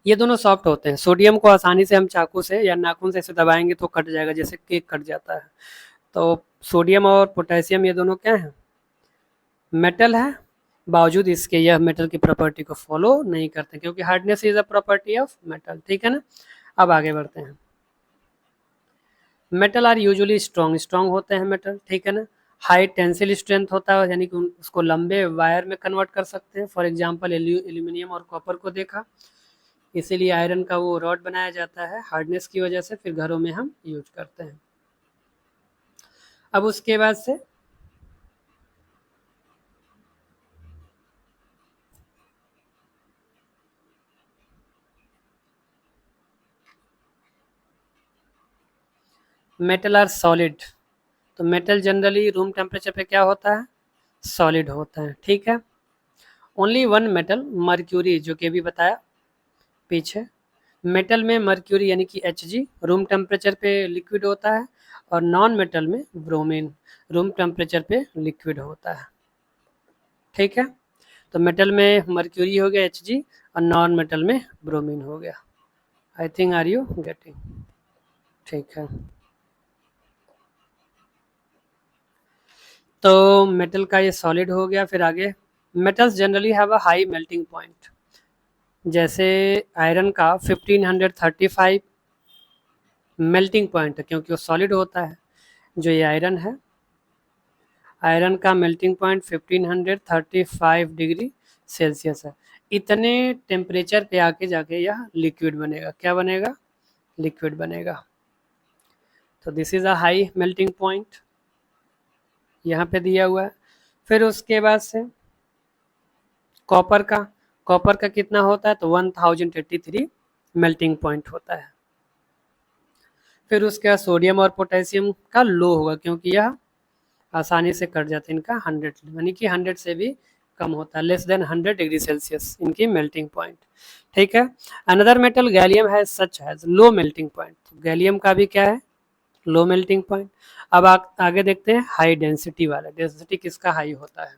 ये दोनों सॉफ्ट होते हैं। सोडियम को आसानी से हम चाकू से या नाखून से ऐसे दबाएंगे तो कट जाएगा, जैसे केक कट जाता है। तो सोडियम और पोटेशियम ये दोनों क्या है, मेटल है, बावजूद इसके यह मेटल की प्रॉपर्टी को फॉलो नहीं करते, क्योंकि hardness is a property of metal, ठीक है ना। अब आगे बढ़ते हैं, metal are usually strong, strong होते हैं मेटल, ठीक है ना। हाई टेंसिल स्ट्रेंथ होता है, यानी कि उसको लंबे वायर में कन्वर्ट कर सकते हैं। फॉर एग्जांपल एल्यूमिनियम और कॉपर को देखा, इसीलिए आयरन का वो रॉड बनाया जाता है हार्डनेस की वजह से, फिर घरों में हम यूज करते हैं। अब उसके बाद से मेटल आर सॉलिड। तो मेटल जनरली रूम टेम्परेचर पे क्या होता है, सॉलिड होता है, ठीक है। ओनली वन मेटल मर्क्यूरी, जो कि अभी बताया पीछे, मेटल में मर्क्यूरी यानी कि Hg रूम टेम्परेचर पे लिक्विड होता है, और नॉन मेटल में ब्रोमीन रूम टेम्परेचर पे लिक्विड होता है, ठीक है। तो मेटल में मर्क्यूरी हो गया Hg, और नॉन मेटल में ब्रोमीन हो गया। I think are you getting, ठीक है। तो मेटल का ये सॉलिड हो गया। फिर आगे, metals generally have a high melting point. जैसे आयरन का 1535 मेल्टिंग पॉइंट है, क्योंकि वो सॉलिड होता है। जो ये आयरन है, आयरन का मेल्टिंग पॉइंट 1535 डिग्री सेल्सियस है। इतने टेम्परेचर पे आके जाके यह लिक्विड बनेगा, क्या बनेगा, लिक्विड बनेगा। तो this is a high melting point, यहाँ पे दिया हुआ है। फिर उसके बाद से कॉपर का कितना होता है, तो 1083 मेल्टिंग पॉइंट होता है। फिर उसके बाद सोडियम और पोटेशियम का लो होगा, क्योंकि यह आसानी से कट जाते हैं, इनका 100 यानी कि 100 से भी कम होता है, लेस देन 100 डिग्री सेल्सियस इनकी मेल्टिंग पॉइंट। ठीक है। अनदर मेटल गैलियम है such has low melting point, gallium का भी क्या है, लो मेल्टिंग पॉइंट। अब आगे देखते हैं हाई डेंसिटी वाला, डेंसिटी किसका हाई होता है।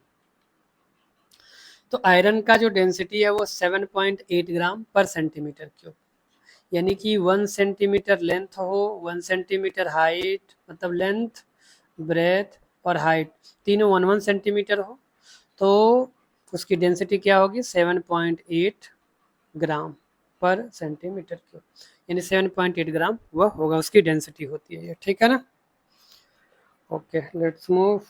तो आयरन का जो डेंसिटी है वो 7.8 ग्राम पर सेंटीमीटर क्यूब, यानी कि 1 सेंटीमीटर लेंथ हो, 1 सेंटीमीटर हाइट, मतलब लेंथ, ब्रेथ और हाइट तीनों 1 सेंटीमीटर हो, तो उसकी डेंसिटी क्या होगी, 7.8 ग्राम पर सेंटीमीटर क्यूब, यानी 7.8 ग्राम वह होगा, उसकी डेंसिटी होती है ये। ठीक है ना। ओके, लेट्स मूव,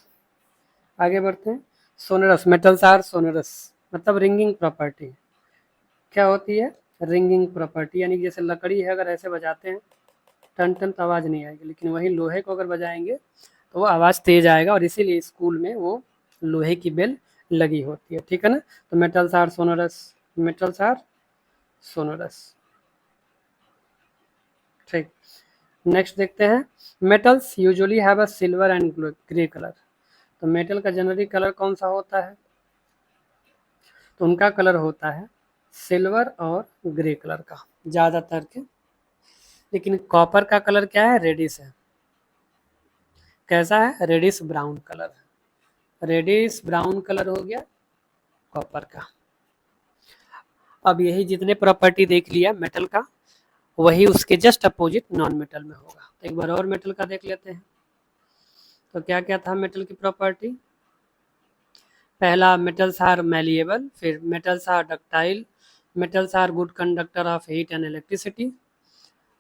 आगे बढ़ते हैं। सोनरस, मेटल्स आर सोनरस, मतलब रिंगिंग प्रॉपर्टी क्या होती है, रिंगिंग प्रॉपर्टी, यानी जैसे लकड़ी है, अगर ऐसे बजाते हैं टन टन तो आवाज़ नहीं आएगी, लेकिन वही लोहे को अगर बजाएंगे तो वो आवाज़ तेज आएगा, और इसीलिए स्कूल में वो लोहे की बेल लगी होती है। ठीक है ना। तो metals are sonorous, metals are sonorous. ठीक, नेक्स्ट देखते हैं। Metals usually have a silver and grey colour, तो मेटल का जनरली कलर कौन सा होता है, तो उनका कलर होता है सिल्वर और ग्रे कलर का ज़्यादातर के। लेकिन कॉपर का कलर क्या है, रेडिश है, कैसा है, रेडिश ब्राउन कलर है, रेडिश ब्राउन कलर हो गया कॉपर का। अब यही जितने प्रॉपर्टी देख लिया मेटल का, वही उसके जस्ट अपोजिट नॉन मेटल में होगा। तो एक बार और मेटल का देख लेते हैं। तो क्या क्या था मेटल की प्रॉपर्टी, पहला मेटल्स आर मैलिएबल, फिर metals are ductile, metals are good conductor of heat and electricity,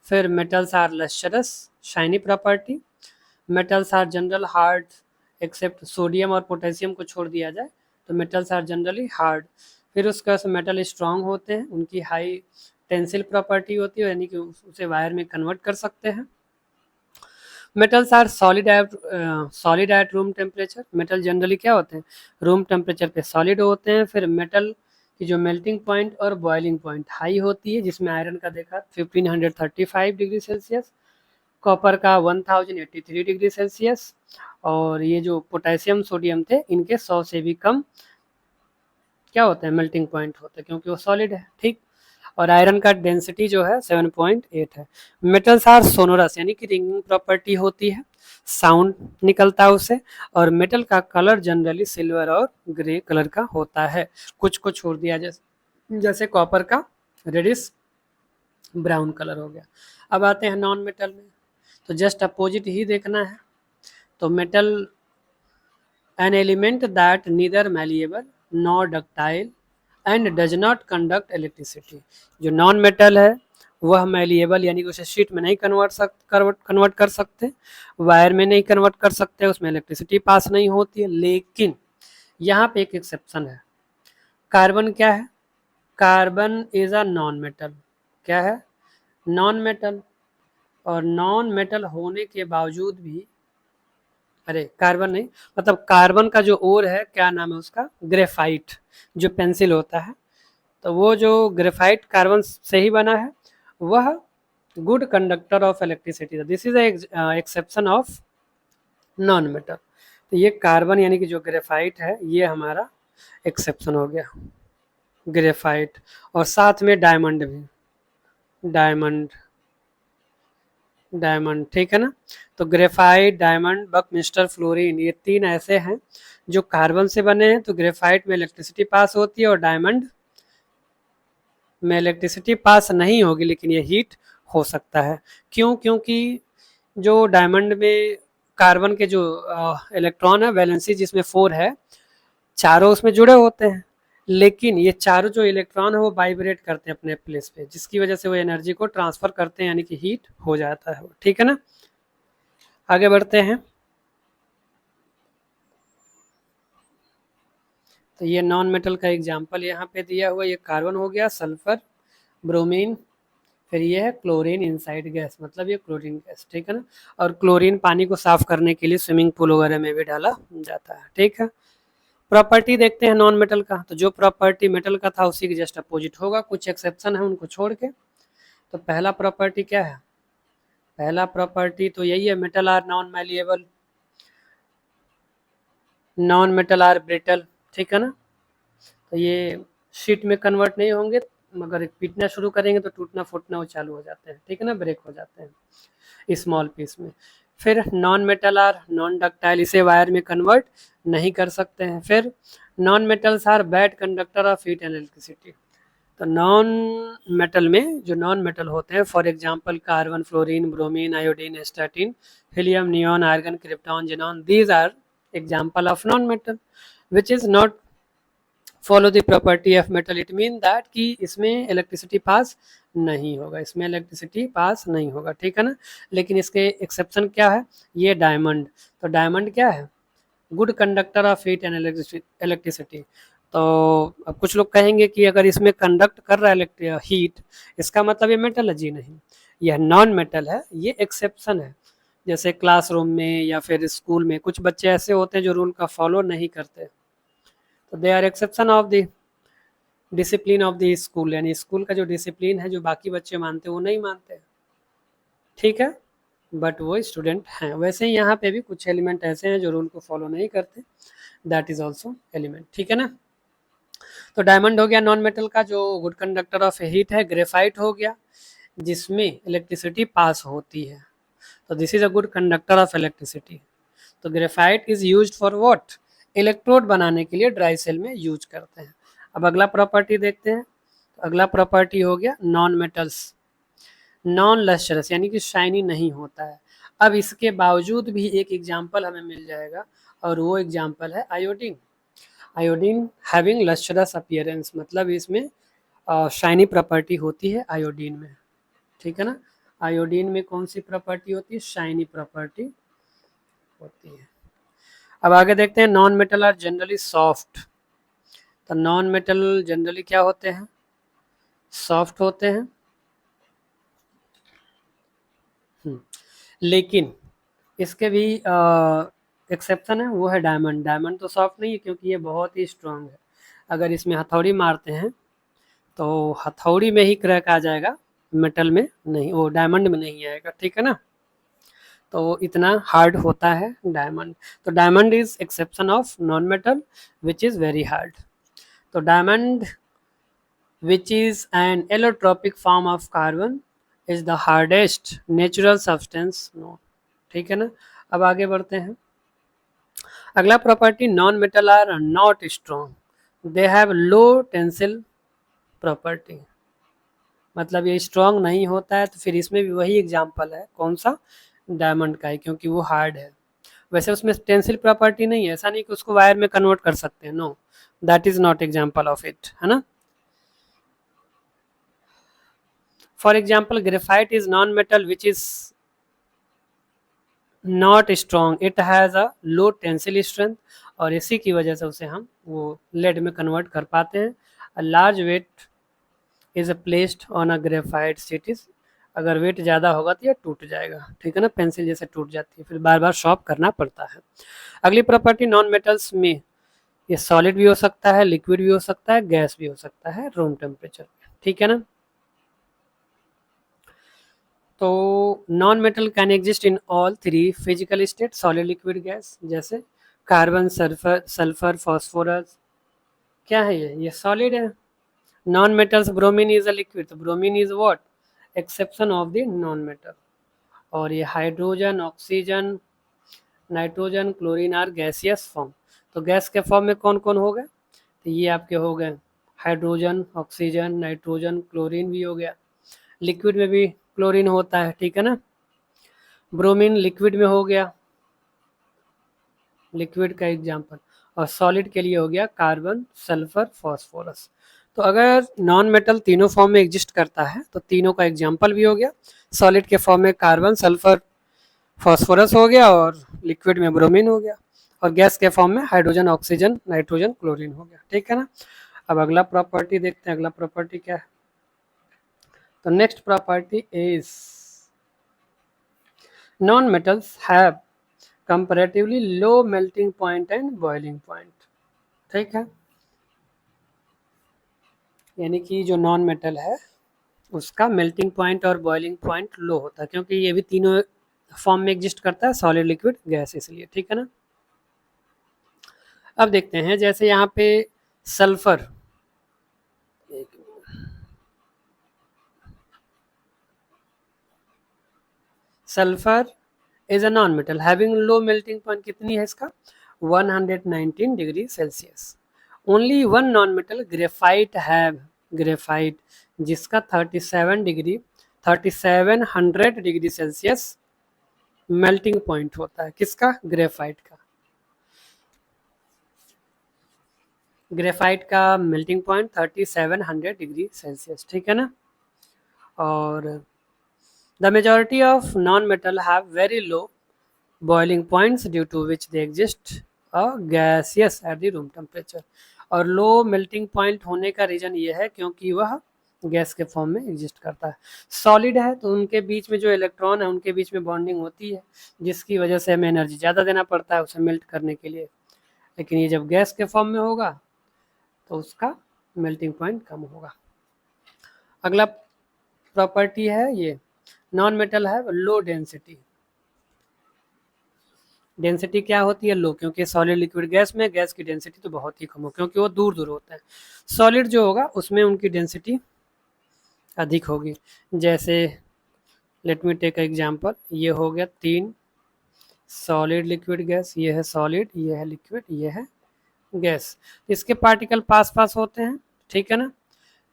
फिर metals are lustrous, shiny property, metals are general hard except sodium और पोटेशियम को छोड़ दिया जाए, तो मेटल्स आर जनरली हार्ड। फिर उसके बाद मेटल स्ट्रांग होते हैं, उनकी हाई टेंसिल प्रॉपर्टी होती है, यानी कि उसे वायर में कन्वर्ट कर सकते हैं। Metals are solid at room temperature, metal generally क्या होते हैं, रूम टेम्परेचर पे सॉलिड होते हैं। फिर मेटल की जो मेल्टिंग पॉइंट और बॉइलिंग पॉइंट हाई होती है, जिसमें आयरन का देखा 1535 डिग्री सेल्सियस, कॉपर का 1083 डिग्री सेल्सियस, और ये जो पोटेशियम सोडियम थे इनके 100 से भी कम क्या होते हैं, मेल्टिंग पॉइंट होते हैं, क्योंकि वो सॉलिड है। ठीक, और आयरन का डेंसिटी जो है 7.8 है। मेटल्स आर सोनोरस, यानी कि रिंगिंग प्रॉपर्टी होती है, साउंड निकलता है उससे, और मेटल का कलर जनरली सिल्वर और ग्रे कलर का होता है, कुछ को छोड़ दिया जैसे कॉपर का रेडिश ब्राउन कलर हो गया। अब आते हैं नॉन मेटल में, तो जस्ट अपोजिट ही देखना है। तो metal an element that neither malleable nor ductile and does not conduct electricity, जो नॉन मेटल है वह मैलिएबल, यानी कि उसे शीट में नहीं कन्वर्ट कर सकते, वायर में नहीं कन्वर्ट कर सकते, उसमें इलेक्ट्रिसिटी पास नहीं होती है। लेकिन यहाँ पे एक एक्सेप्शन है, कार्बन क्या है, carbon is a non metal, क्या है, नॉन मेटल, और नॉन मेटल होने के बावजूद भी, अरे कार्बन नहीं, मतलब कार्बन का जो ओर है क्या नाम है उसका, ग्रेफाइट, जो पेंसिल होता है, तो वो जो ग्रेफाइट कार्बन से ही बना है, वह good conductor of electricity, this is exception of non metal. तो ये कार्बन यानी कि जो ग्रेफाइट है ये हमारा एक्सेप्शन हो गया, ग्रेफाइट, और साथ में डायमंड भी, डायमंड, डायमंड, ठीक है ना। तो ग्रेफाइट, डायमंड, बकमिस्टर फ्लोरीन, ये तीन ऐसे हैं जो कार्बन से बने हैं, तो ग्रेफाइट में इलेक्ट्रिसिटी पास होती है और डायमंड में इलेक्ट्रिसिटी पास नहीं होगी, लेकिन ये हीट हो सकता है। क्यों, क्योंकि जो डायमंड में कार्बन के जो इलेक्ट्रॉन है, वैलेंसी जिसमें 4 है, चारों उसमें जुड़े होते हैं, लेकिन ये चारों जो इलेक्ट्रॉन है वो वाइब्रेट करते हैं अपने प्लेस पे, जिसकी वजह से वो एनर्जी को ट्रांसफर करते हैं, यानी कि हीट हो जाता है। ठीक है ना, आगे बढ़ते हैं। तो ये नॉन मेटल का एग्जाम्पल यहाँ पे दिया हुआ, ये कार्बन हो गया, सल्फर, ब्रोमीन, फिर ये है क्लोरीन इनसाइड गैस, मतलब ये क्लोरीन गैस, ठीक है ना। और क्लोरीन पानी को साफ करने के लिए स्विमिंग पूल वगैरह में भी डाला जाता है, ठीक है। प्रॉपर्टी देखते हैं नॉन मेटल का, तो जो प्रॉपर्टी मेटल का था उसी के जस्ट अपोजिट होगा, कुछ एक्सेप्शन है उनको छोड़ के। तो पहला प्रॉपर्टी क्या है, पहला प्रॉपर्टी तो यही है, metal are non malleable, non metal are brittle, ठीक है ना। तो ये शीट में कन्वर्ट नहीं होंगे, मगर पीटना शुरू करेंगे तो टूटना फूटना वो चालू हो जाते हैं, ठीक है ना, ब्रेक हो जाते हैं स्मॉल पीस में। फिर non metal are non ductile, इसे वायर में कन्वर्ट नहीं कर सकते हैं। फिर non metals are bad conductor of heat and electricity, तो नॉन मेटल में जो नॉन मेटल होते हैं, for example carbon, fluorine, bromine, iodine, astatine, helium, neon, argon, krypton, xenon, these are example of non metal which is not follow the property of metal. It mean that कि इसमें electricity pass नहीं होगा, इसमें electricity pass नहीं होगा, ठीक है ना। लेकिन इसके एक्सेप्शन क्या है, ये डायमंड, तो डायमंड क्या है, good conductor of heat and electricity. तो अब कुछ लोग कहेंगे कि अगर इसमें कंडक्ट कर रहा है हीट, इसका मतलब ये मेटल है, जी नहीं, यह नॉन मेटल है, ये एक्सेप्शन है। जैसे क्लासरूम में या फिर स्कूल में कुछ बच्चे ऐसे होते हैं जो रूल का फॉलो नहीं करते, तो they are exception of the discipline of the school, यानी स्कूल का जो डिसिप्लिन है जो बाकी बच्चे मानते हैं वो नहीं मानते, ठीक है, बट वो स्टूडेंट हैं। वैसे ही यहाँ पे भी कुछ एलिमेंट ऐसे हैं जो रूल को फॉलो नहीं करते, दैट इज ऑल्सो एलिमेंट, ठीक है ना। तो डायमंड हो गया नॉन मेटल का जो गुड कंडक्टर ऑफ हीट है। ग्रेफाइट हो गया जिसमें इलेक्ट्रिसिटी पास होती है, तो this is a good conductor of electricity. तो graphite is used for what, electrode बनाने के लिए ड्राई सेल में यूज करते हैं। अब अगला प्रॉपर्टी देखते हैं, तो अगला प्रॉपर्टी हो गया नॉन मेटल्स नॉन लस्टरस, यानी कि शाइनी नहीं होता है। अब इसके बावजूद भी एक एग्जाम्पल हमें मिल जाएगा, और वो एग्जाम्पल है iodine. Iodine having lustrous appearance, मतलब इसमें शाइनी प्रॉपर्टी होती है आयोडीन में, ठीक है ना। आयोडीन में कौन सी प्रॉपर्टी होती है, शाइनी प्रॉपर्टी होती है। अब आगे देखते हैं non metal are generally soft, तो नॉन मेटल जनरली क्या होते हैं, सॉफ्ट होते हैं। लेकिन इसके भी एक्सेप्शन है, वो है डायमंड। डायमंड तो सॉफ्ट नहीं है क्योंकि ये बहुत ही स्ट्रांग है, अगर इसमें हथौड़ी मारते हैं तो हथौड़ी में ही क्रैक आ जाएगा, मेटल में नहीं, वो डायमंड में नहीं आएगा, ठीक है ना। तो इतना हार्ड होता है डायमंड। तो diamond is exception of non metal which is very hard. तो diamond which is an allotropic form of carbon is the hardest natural substance known, ठीक है ना। अब आगे बढ़ते हैं, अगला property, non metal are not strong, they have low tensile property, मतलब ये स्ट्रॉन्ग नहीं होता है। तो फिर इसमें भी वही एग्जांपल है, कौन सा, डायमंड का है, क्योंकि वो हार्ड है। वैसे उसमें टेंसिल प्रॉपर्टी नहीं है, ऐसा नहीं कि उसको वायर में कन्वर्ट कर सकते हैं, no, that is not example of it, है ना। For example, graphite is non-metal which is not strong, it has a low tensile strength, और इसी की वजह से उसे हम वो लेड में कन्वर्ट कर पाते हैं। A large weight is placed on a graphite sheet is, अगर वेट ज़्यादा होगा तो ये टूट जाएगा, ठीक है ना, पेंसिल जैसे टूट जाती है, फिर बार बार शॉर्प करना पड़ता है। अगली प्रॉपर्टी, नॉन मेटल्स में ये सॉलिड भी हो सकता है, लिक्विड भी हो सकता है, गैस भी हो सकता है रूम टेम्परेचर पे, ठीक है ना। तो non metal can exist in all three physical state, solid, liquid, gas. जैसे कार्बन, सल्फर, सल्फर, फॉस्फोरस, क्या है ये सॉलिड है। Non metals, bromine is a liquid, तो bromine is what, exception of the non metal. और ये hydrogen, oxygen, nitrogen, chlorine are gaseous form, तो gas के फॉर्म में कौन कौन हो गए, तो ये आपके हो गए हाइड्रोजन, ऑक्सीजन, नाइट्रोजन, क्लोरीन भी हो गया। लिक्विड में भी क्लोरीन होता है, ठीक है ना। ब्रोमीन लिक्विड में हो गया, लिक्विड का एग्जाम्पल। और सॉलिड के लिए हो गया कार्बन, सल्फर, फॉस्फोरस। तो अगर नॉन मेटल तीनों फॉर्म में एग्जिस्ट करता है तो तीनों का एग्जाम्पल भी हो गया, सॉलिड के फॉर्म में कार्बन, सल्फर, फॉस्फोरस हो गया, और लिक्विड में ब्रोमीन हो गया, और गैस के फॉर्म में हाइड्रोजन, ऑक्सीजन, नाइट्रोजन, क्लोरीन हो गया, ठीक है ना। अब अगला प्रॉपर्टी देखते हैं, अगला प्रॉपर्टी क्या है, तो next property is non metals have comparatively low melting point and boiling point. ठीक है, यानी कि जो नॉन मेटल है उसका मेल्टिंग पॉइंट और बॉइलिंग पॉइंट लो होता है, क्योंकि ये भी तीनों फॉर्म में एग्जिस्ट करता है, सॉलिड, लिक्विड, गैस, इसलिए। ठीक है ना। अब देखते हैं, जैसे यहाँ पे sulphur, sulphur is a non metal having low melting point, कितनी है इसका, 119 degree Celsius. Only one non metal graphite have, graphite जिसका 3700 डिग्री सेल्सियस मेल्टिंग पॉइंट होता है, किसका, ग्रेफाइट का। ग्रेफाइट का मेल्टिंग पॉइंट 3700 डिग्री सेल्सियस। ठीक है ना। और the majority of non metal have very low boiling points due to which they exist a gaseous at the room temperature। और लो मेल्टिंग पॉइंट होने का रीजन ये है क्योंकि वह गैस के फॉर्म में एग्जिस्ट करता है। सॉलिड है तो उनके बीच में जो इलेक्ट्रॉन है उनके बीच में बॉन्डिंग होती है, जिसकी वजह से हमें एनर्जी ज़्यादा देना पड़ता है उसे मेल्ट करने के लिए। लेकिन ये जब गैस के फॉर्म में होगा तो उसका मेल्टिंग पॉइंट कम होगा। अगला प्रॉपर्टी है ये, नॉन मेटल है लो डेंसिटी। डेंसिटी क्या होती है, लो, क्योंकि सॉलिड, लिक्विड, गैस में गैस की डेंसिटी तो बहुत ही कम हो, क्योंकि वो दूर दूर होता है। सॉलिड जो होगा उसमें उनकी डेंसिटी अधिक होगी। जैसे लेट मी टेक एग्जांपल, ये हो गया 3 सॉलिड, लिक्विड, गैस, ये है सॉलिड, ये है लिक्विड, ये है गैस। इसके पार्टिकल पास पास होते हैं। ठीक है ना।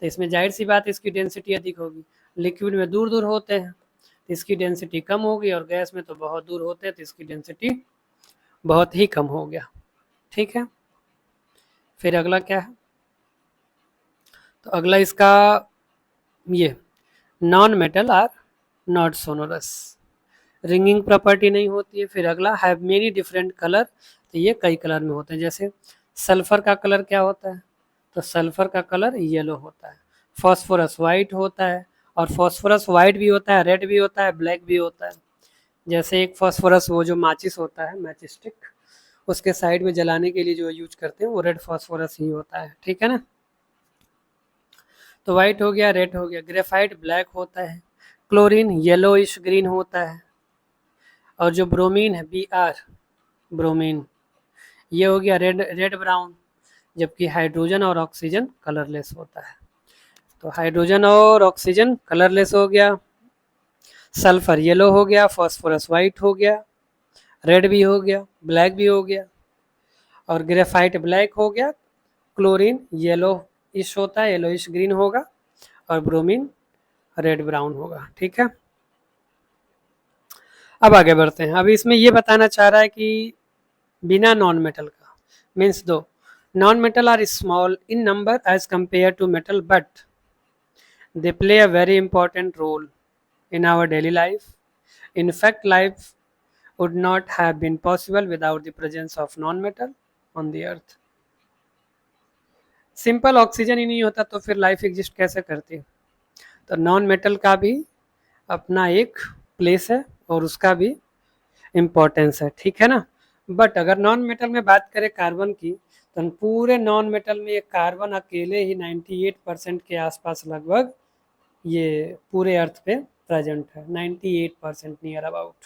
तो इसमें जाहिर सी बात इसकी डेंसिटी अधिक होगी। लिक्विड में दूर दूर होते हैं तो इसकी डेंसिटी कम होगी, और गैस में तो बहुत दूर होते हैं तो इसकी डेंसिटी बहुत ही कम हो गया। ठीक है। फिर अगला क्या है, तो अगला इसका ये, non metal are not sonorous, ringing property नहीं होती है। फिर अगला हैव मेनी डिफरेंट कलर, तो ये कई कलर में होते हैं। जैसे सल्फर का कलर क्या होता है, तो सल्फर का कलर येलो होता है। फॉस्फोरस वाइट होता है, और फॉस्फोरस वाइट भी होता है, रेड भी होता है, ब्लैक भी होता है। जैसे एक फॉस्फोरस वो जो माचिस होता है, मैच स्टिक, उसके साइड में जलाने के लिए जो यूज करते हैं वो रेड फॉस्फोरस ही होता है। ठीक है ना। तो वाइट हो गया, रेड हो गया। ग्रेफाइट ब्लैक होता है, क्लोरीन येलोइश ग्रीन होता है, और जो ब्रोमीन है, Br, ब्रोमीन, ये हो गया रेड रेड ब्राउन। जबकि हाइड्रोजन और ऑक्सीजन कलरलेस होता है। तो हाइड्रोजन और ऑक्सीजन कलरलेस हो गया, सल्फर येलो हो गया, फॉस्फोरस वाइट हो गया, रेड भी हो गया, ब्लैक भी हो गया, और ग्रेफाइट ब्लैक हो गया, क्लोरीन येलो इश होता है, येलोइश ग्रीन होगा, और ब्रोमीन रेड ब्राउन होगा। ठीक है। अब आगे बढ़ते हैं। अब इसमें ये बताना चाह रहा है कि बिना नॉन मेटल का, मीन्स दो non metal are small in number as compare to metal, but they play a very important role in our daily life. In fact, life would not have been possible without the presence of non-metal on the earth. Simple oxygen ही नहीं होता तो फिर life exist कैसे करती। तो non metal का भी अपना एक प्लेस है और उसका भी इम्पोर्टेंस है। ठीक है ना। बट अगर नॉन मेटल में बात करें कार्बन की, तो पूरे नॉन मेटल में एक कार्बन अकेले ही 98% के आसपास लगभग ये पूरे अर्थ पे प्रेजेंट है। 98% near about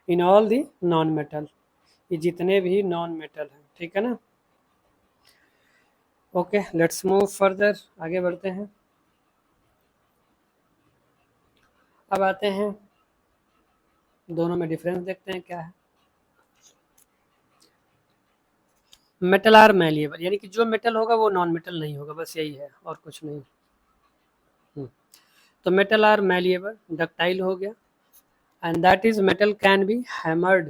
in all the non metal, ये जितने भी नॉन मेटल हैं। ठीक है ना। ओके, लेट्स मूव फर्दर, आगे बढ़ते हैं। अब आते हैं, दोनों में डिफरेंस देखते हैं क्या है। मेटल आर मैलिएबल, यानी कि जो मेटल होगा वो नॉन मेटल नहीं होगा, बस यही है और कुछ नहीं। तो मेटल आर मैलिएबल, डक्टाइल हो गया, and that is metal can be hammered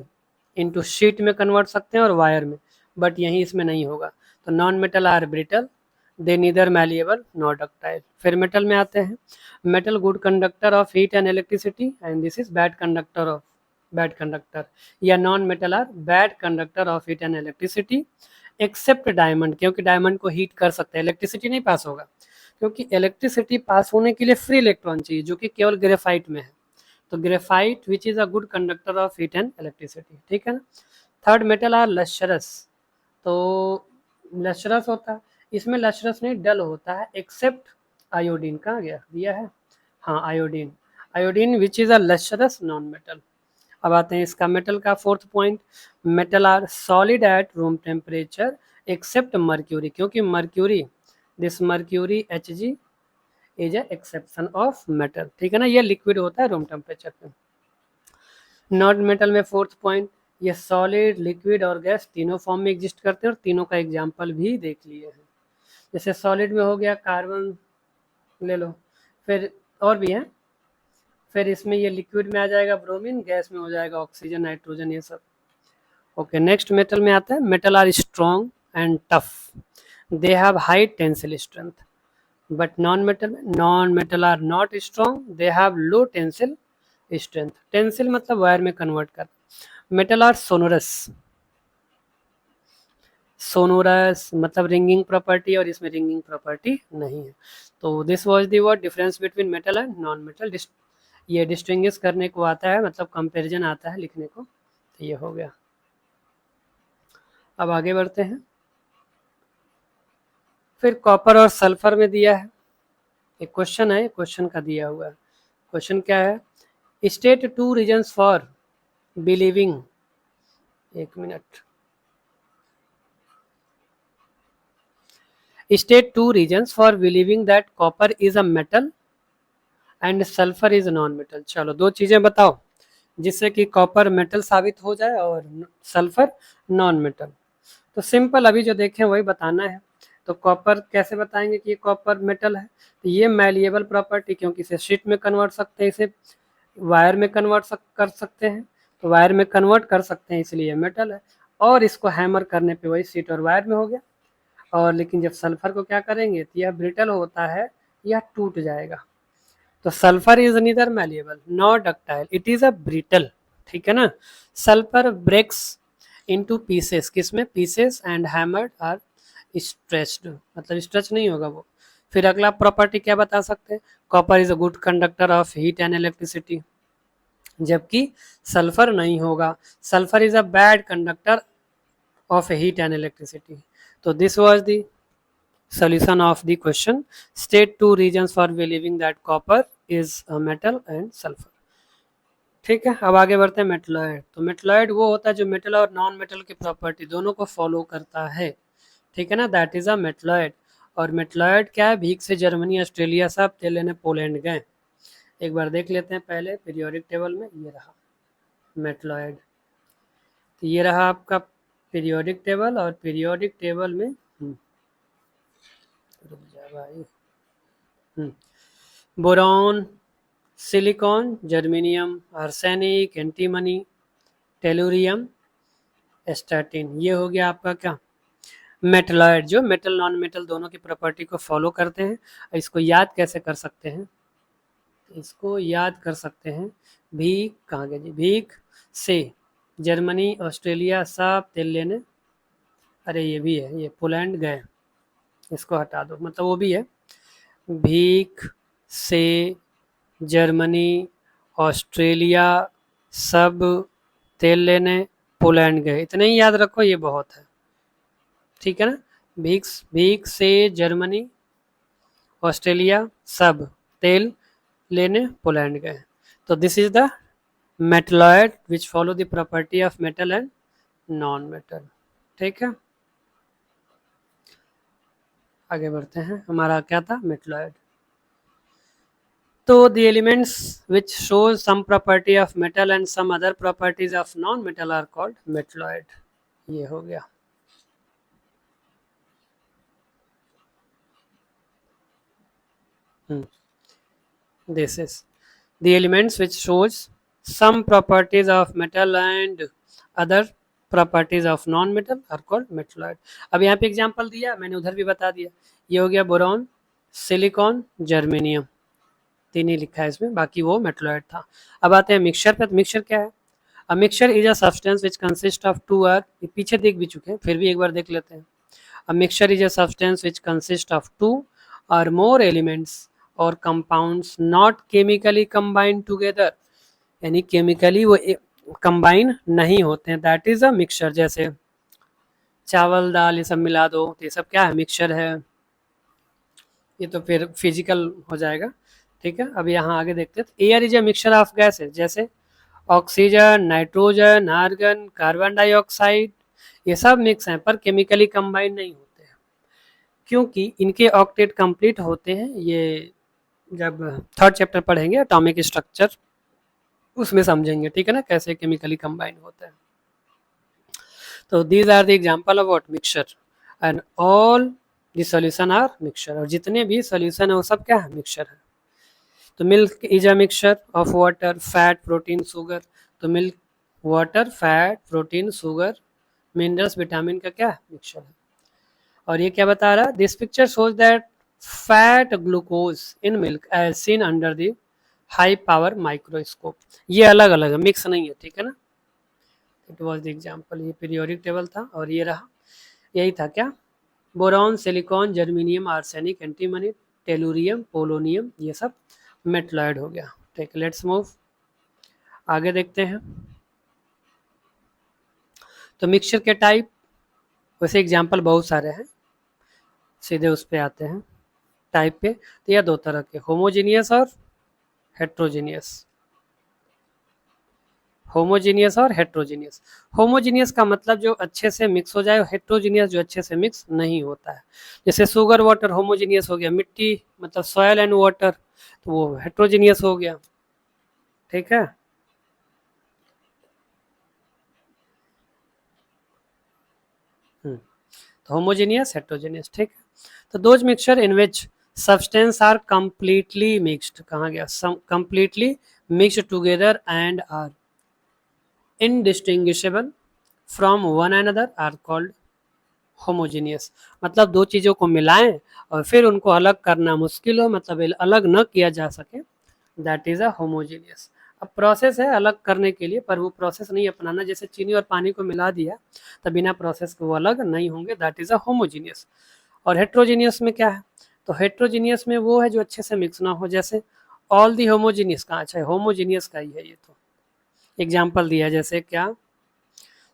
into sheet में कन्वर्ट सकते हैं और वायर में, बट यहीं इसमें नहीं होगा। तो non metal are brittle, they neither malleable not ductile. फिर मेटल में आते हैं, metal good conductor of heat and electricity, and this is bad conductor of, bad conductor, या non metal are bad conductor of heat and electricity except diamond, क्योंकि diamond को heat कर सकते हैं, इलेक्ट्रिसिटी नहीं पास होगा। क्योंकि इलेक्ट्रिसिटी पास होने के लिए फ्री इलेक्ट्रॉन चाहिए, जो कि केवल ग्रेफाइट में है। तो graphite which is a good conductor of heat and electricity, ठीक है ना। थर्ड मेटल आर लश्रस, तो लश्रस होता है, इसमें लश्रस नहीं डल होता है, एक्सेप्ट आयोडीन। कहाँ गया, दिया है, हाँ iodine, iodine which is a lustrous non metal. अब आते हैं इसका मेटल का fourth point, metal are solid at room temperature except mercury, क्योंकि mercury, this mercury Hg is a exception of metal, ठीक है ना, ये लिक्विड होता है रूम टेम्परेचर पे। नॉन मेटल में फोर्थ पॉइंट, ये सॉलिड, लिक्विड और गैस तीनों फॉर्म में एग्जिस्ट करते हैं, और तीनों का एग्जाम्पल भी देख लिए हैं। जैसे सॉलिड में हो गया कार्बन ले लो, फिर और भी है, फिर इसमें ये लिक्विड में आ जाएगा ब्रोमीन, गैस में हो जाएगा ऑक्सीजन, नाइट्रोजन, ये सब। ओके, नेक्स्ट मेटल में आता है, metal are strong and tough, they have high tensile strength. But non metal are not strong, they have low tensile strength. Tensile मतलब वायर में कन्वर्ट कर। मेटल आर सोनोरस, सोनोरस मतलब ringing property, और इसमें ringing property नहीं है। तो this was the word difference between metal and non metal. ये डिस्टिंग्विश करने को आता है, मतलब कंपैरिजन आता है लिखने को, तो ये हो गया। अब आगे बढ़ते हैं, फिर कॉपर और सल्फर में दिया है एक क्वेश्चन है, क्वेश्चन का दिया हुआ है। क्वेश्चन क्या है, state two reasons for believing, एक मिनट, state two reasons for believing that copper is a metal and sulphur is non metal. चलो दो चीजें बताओ जिससे कि कॉपर मेटल साबित हो जाए और सल्फर नॉन मेटल। तो सिंपल अभी जो देखें वही बताना है। तो कॉपर कैसे बताएंगे कि ये कॉपर मेटल है, तो ये मैलिएबल प्रॉपर्टी, क्योंकि इसे शीट में कन्वर्ट सकते हैं, इसे वायर में कन्वर्ट कर सकते हैं, तो वायर में कन्वर्ट कर सकते हैं, इसलिए मेटल है। और इसको हैमर करने पे वही शीट और वायर में हो गया। और लेकिन जब सल्फर को क्या करेंगे तो यह ब्रिटल होता है, यह टूट जाएगा। तो sulphur is neither malleable not ductile, it is a brittle, ठीक है ना। सल्फर ब्रेक्स इनटू पीसेस, किसमें, pieces, and hammered or stretched, मतलब स्ट्रेच नहीं होगा वो। फिर अगला प्रॉपर्टी क्या बता सकते हैं, copper is a good conductor of heat and electricity, जबकि सल्फर नहीं होगा, sulphur is a bad conductor of heat and electricity. तो this was the solution of the question, state two reasons for believing that copper is a metal and sulfur। ठीक है, अब आगे बढ़ते हैं मेटलॉइड। तो मेटलॉइड वो होता है जो मेटल और नॉन मेटल की प्रॉपर्टी दोनों को फॉलो करता है, ठीक है ना, दैट इज अ मेटलॉइड। और मेटलॉइड क्या है, भीख से जर्मनी, ऑस्ट्रेलिया सब, तेल लेने पोलैंड गए। एक बार देख लेते हैं पहले पीरियोडिक टेबल में, ये रहा मेटलॉइड, तो ये रहा आपका पीरियोडिक टेबल, और पीरियोडिक टेबल में रुक जा भाई, boron, silicon, germanium, arsenic, antimony, tellurium, astatine, ये हो गया आपका क्या, मेटलॉइड, जो मेटल नॉन मेटल दोनों की प्रॉपर्टी को फॉलो करते हैं। इसको याद कैसे कर सकते हैं, इसको याद कर सकते हैं, भीख कहाँ गए जी, भीख से जर्मनी, ऑस्ट्रेलिया सब तेल लेने, अरे ये भी है, ये पोलैंड गए, इसको हटा दो, मतलब वो भी है, भीख से जर्मनी, ऑस्ट्रेलिया सब तेल लेने पोलैंड गए, इतने ही याद रखो, ये बहुत है, ठीक है ना। भीख से जर्मनी, ऑस्ट्रेलिया सब तेल लेने पोलैंड गए। तो this is the metalloid which follow the property of metal and non metal, ठीक है। आगे बढ़ते हैं, हमारा क्या था, मेटलॉइड। तो the elements which shows some property of metal and some other properties of non-metal are called metalloid, ये हो गया। This is the elements which shows some properties of metal and other properties of non-metal are called metalloid। अब यहाँ पे example दिया मैंने, उधर भी बता दिया, ये हो गया बोरॉन, सिलिकॉन, जर्मेनियम, तीन ही लिखा है इसमें, बाकी वो मेटलॉइड था। अब आते हैं मिक्सचर पे। मिक्सचर क्या है, a mixture is a substance which consist of two or, पीछे देख भी चुके हैं, फिर भी एक बार देख लेते हैं। A mixture is a substance which consist of two or more elements or compounds not chemically combined together, यानी केमिकली वो कंबाइन नहीं होते हैं, दैट इज अ मिक्सचर। जैसे चावल दाल ये सब मिला दो तो ये सब क्या है, मिक्सचर है। ये तो फिर फिजिकल हो जाएगा, ठीक है। अब यहाँ आगे देखते हैं, air is a mixture of gases, जैसे oxygen, nitrogen, argon, carbon dioxide, ये सब मिक्स हैं पर केमिकली कंबाइन नहीं होते हैं, क्योंकि इनके ऑक्टेट कंप्लीट होते हैं। ये जब थर्ड चैप्टर पढ़ेंगे एटॉमिक स्ट्रक्चर, उसमें समझेंगे, ठीक है ना, कैसे केमिकली कंबाइन होते हैं। तो these are the example of what, mixture, and all the solution are mixture, और जितने भी सॉल्यूशन है वो सब क्या है, मिक्सचर है। तो milk is a mixture of water, fat, protein, sugar. तो milk water, fat, protein, sugar, minerals, vitamin का क्या है, मिक्सचर है। और ये क्या बता रहा है, this picture shows that fat glucose in milk as seen under the high power microscope. ये अलग अलग है, मिक्स नहीं है, ठीक है ना। इट वॉज द एग्जाम्पल, ये पीरियोडिक टेबल था, और ये रहा, यही था क्या, boron, silicon, germanium, arsenic, antimony, tellurium, polonium, ये सब मेटलॉइड हो गया, ठीक। लेट्स मूव आगे देखते हैं। तो मिक्सचर के टाइप, वैसे एग्जाम्पल बहुत सारे हैं, सीधे उस पे आते हैं टाइप पे। तो यह दो तरह के, होमोजीनियस और हेट्रोजीनियस। होमोजीनियस और हेट्रोजीनियस। होमोजीनियस का मतलब जो अच्छे से मिक्स हो जाए, हेट्रोजीनियस जो अच्छे से मिक्स नहीं होता है। जैसे शुगर वाटर होमोजीनियस हो गया, मिट्टी मतलब सॉयल एंड वाटर, तो वो हेट्रोजीनियस हो गया, ठीक है। तो होमोजीनियस, हेट्रोजीनियस, ठीक है। तो those mixture in which substance are completely mixed, कहाँ गया, completely mixed together and are indistinguishable from one another are called homogeneous। मतलब दो चीज़ों को मिलाएं और फिर उनको अलग करना मुश्किल हो, मतलब अलग न किया जा सके, दैट इज अ होमोजीनियस। अब प्रोसेस है अलग करने के लिए, पर वो प्रोसेस नहीं अपनाना, जैसे चीनी और पानी को मिला दिया तो बिना प्रोसेस के वो अलग नहीं होंगे, दैट इज अ होमोजीनियस। और हेट्रोजीनियस में क्या है, तो हेट्रोजीनियस में वो है जो अच्छे से मिक्स ना हो, जैसे ऑल दी होमोजीनियस का, अच्छा होमोजीनियस का ही है ये। तो एग्जाम्पल दिया, जैसे क्या,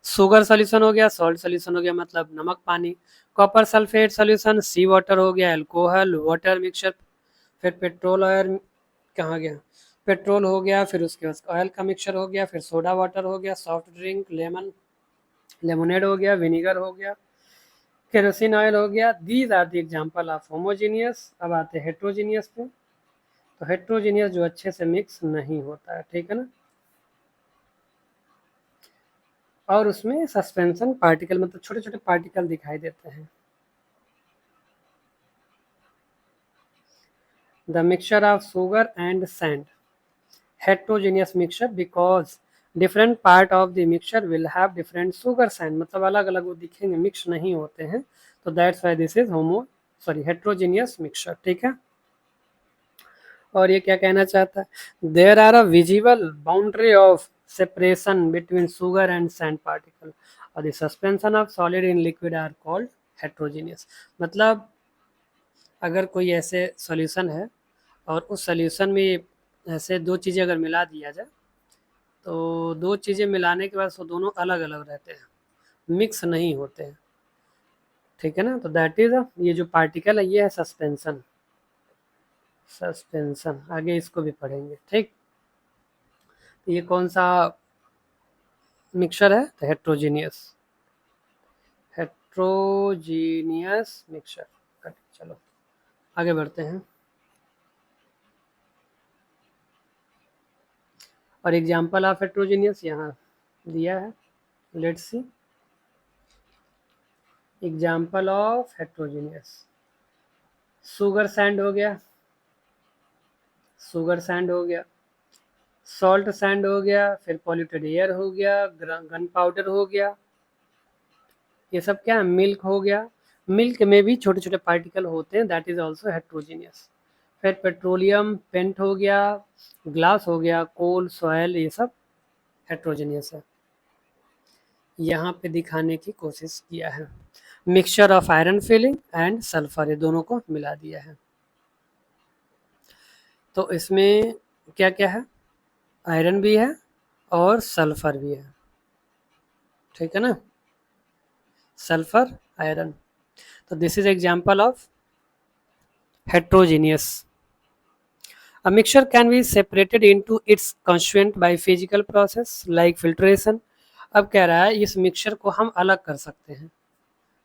शुगर सोल्यूशन हो गया, सॉल्ट सोल्यूशन हो गया, मतलब नमक पानी, कॉपर सल्फेट सोल्यूशन, सी वाटर हो गया, अल्कोहल वाटर मिक्सचर, फिर पेट्रोल ऑयल, कहाँ गया, पेट्रोल हो गया, फिर उसके बाद ऑयल का मिक्सचर हो गया, फिर सोडा वाटर हो गया, सॉफ्ट ड्रिंक, लेमनेड हो गया, विनीगर हो गया, केरोसिन ऑयल हो गया। These are the example of homogeneous. अब आते हैं हेट्रोजीनियस पे। तो हेट्रोजीनियस जो अच्छे से मिक्स नहीं होता है, ठीक है ना। और उसमें सस्पेंशन पार्टिकल, मतलब छोटे छोटे पार्टिकल दिखाई देते हैं। The mixture of sugar and sand, heterogeneous mixture because different part of the mixture will have different sugar sand, मतलब अलग अलग वो दिखेंगे, मिक्स नहीं होते हैं, तो that's why this is heterogeneous mixture, ठीक है। और ये क्या कहना चाहता है, there are a visible boundary of separation between sugar and sand particle और the suspension of solid in liquid are called heterogeneous. मतलब अगर कोई ऐसे सॉल्यूशन है और उस सॉल्यूशन में ऐसे दो चीज़ें अगर मिला दिया जाए, तो दो चीज़ें मिलाने के बाद वो दोनों अलग अलग रहते हैं, मिक्स नहीं होते हैं, ठीक है ना। तो दैट इज ये जो पार्टिकल है ये है सस्पेंशन। सस्पेंशन आगे इसको भी पढ़ेंगे, ठीक। ये कौन सा मिक्सचर है, तो हेट्रोजीनियस, हेट्रोजीनियस मिक्सचर। चलो आगे बढ़ते हैं। और एग्जाम्पल ऑफ हेट्रोजीनियस यहाँ दिया है, let's see example of heterogeneous. Sugar sand हो गया, शुगर सैंड हो गया, सॉल्ट सैंड हो गया, फिर पॉल्यूटेड एयर हो गया, गन पाउडर हो गया, ये सब क्या है, मिल्क हो गया। मिल्क में भी छोटे छोटे पार्टिकल होते हैं, दैट इज ऑल्सो हेट्रोजीनियस। फिर पेट्रोलियम, पेंट हो गया, ग्लास हो गया, कोल, सॉयल, ये सब हेट्रोजीनियस है। यहाँ पे दिखाने की कोशिश किया है, mixture of iron filling and sulphur, ये दोनों को मिला दिया है। तो इसमें क्या क्या है, आयरन भी है और सल्फर भी है, ठीक है ना, सल्फर आयरन। तो this is example of heterogeneous. A mixture can be separated into its constituent by physical process like filtration. अब कह रहा है इस मिक्सचर को हम अलग कर सकते हैं,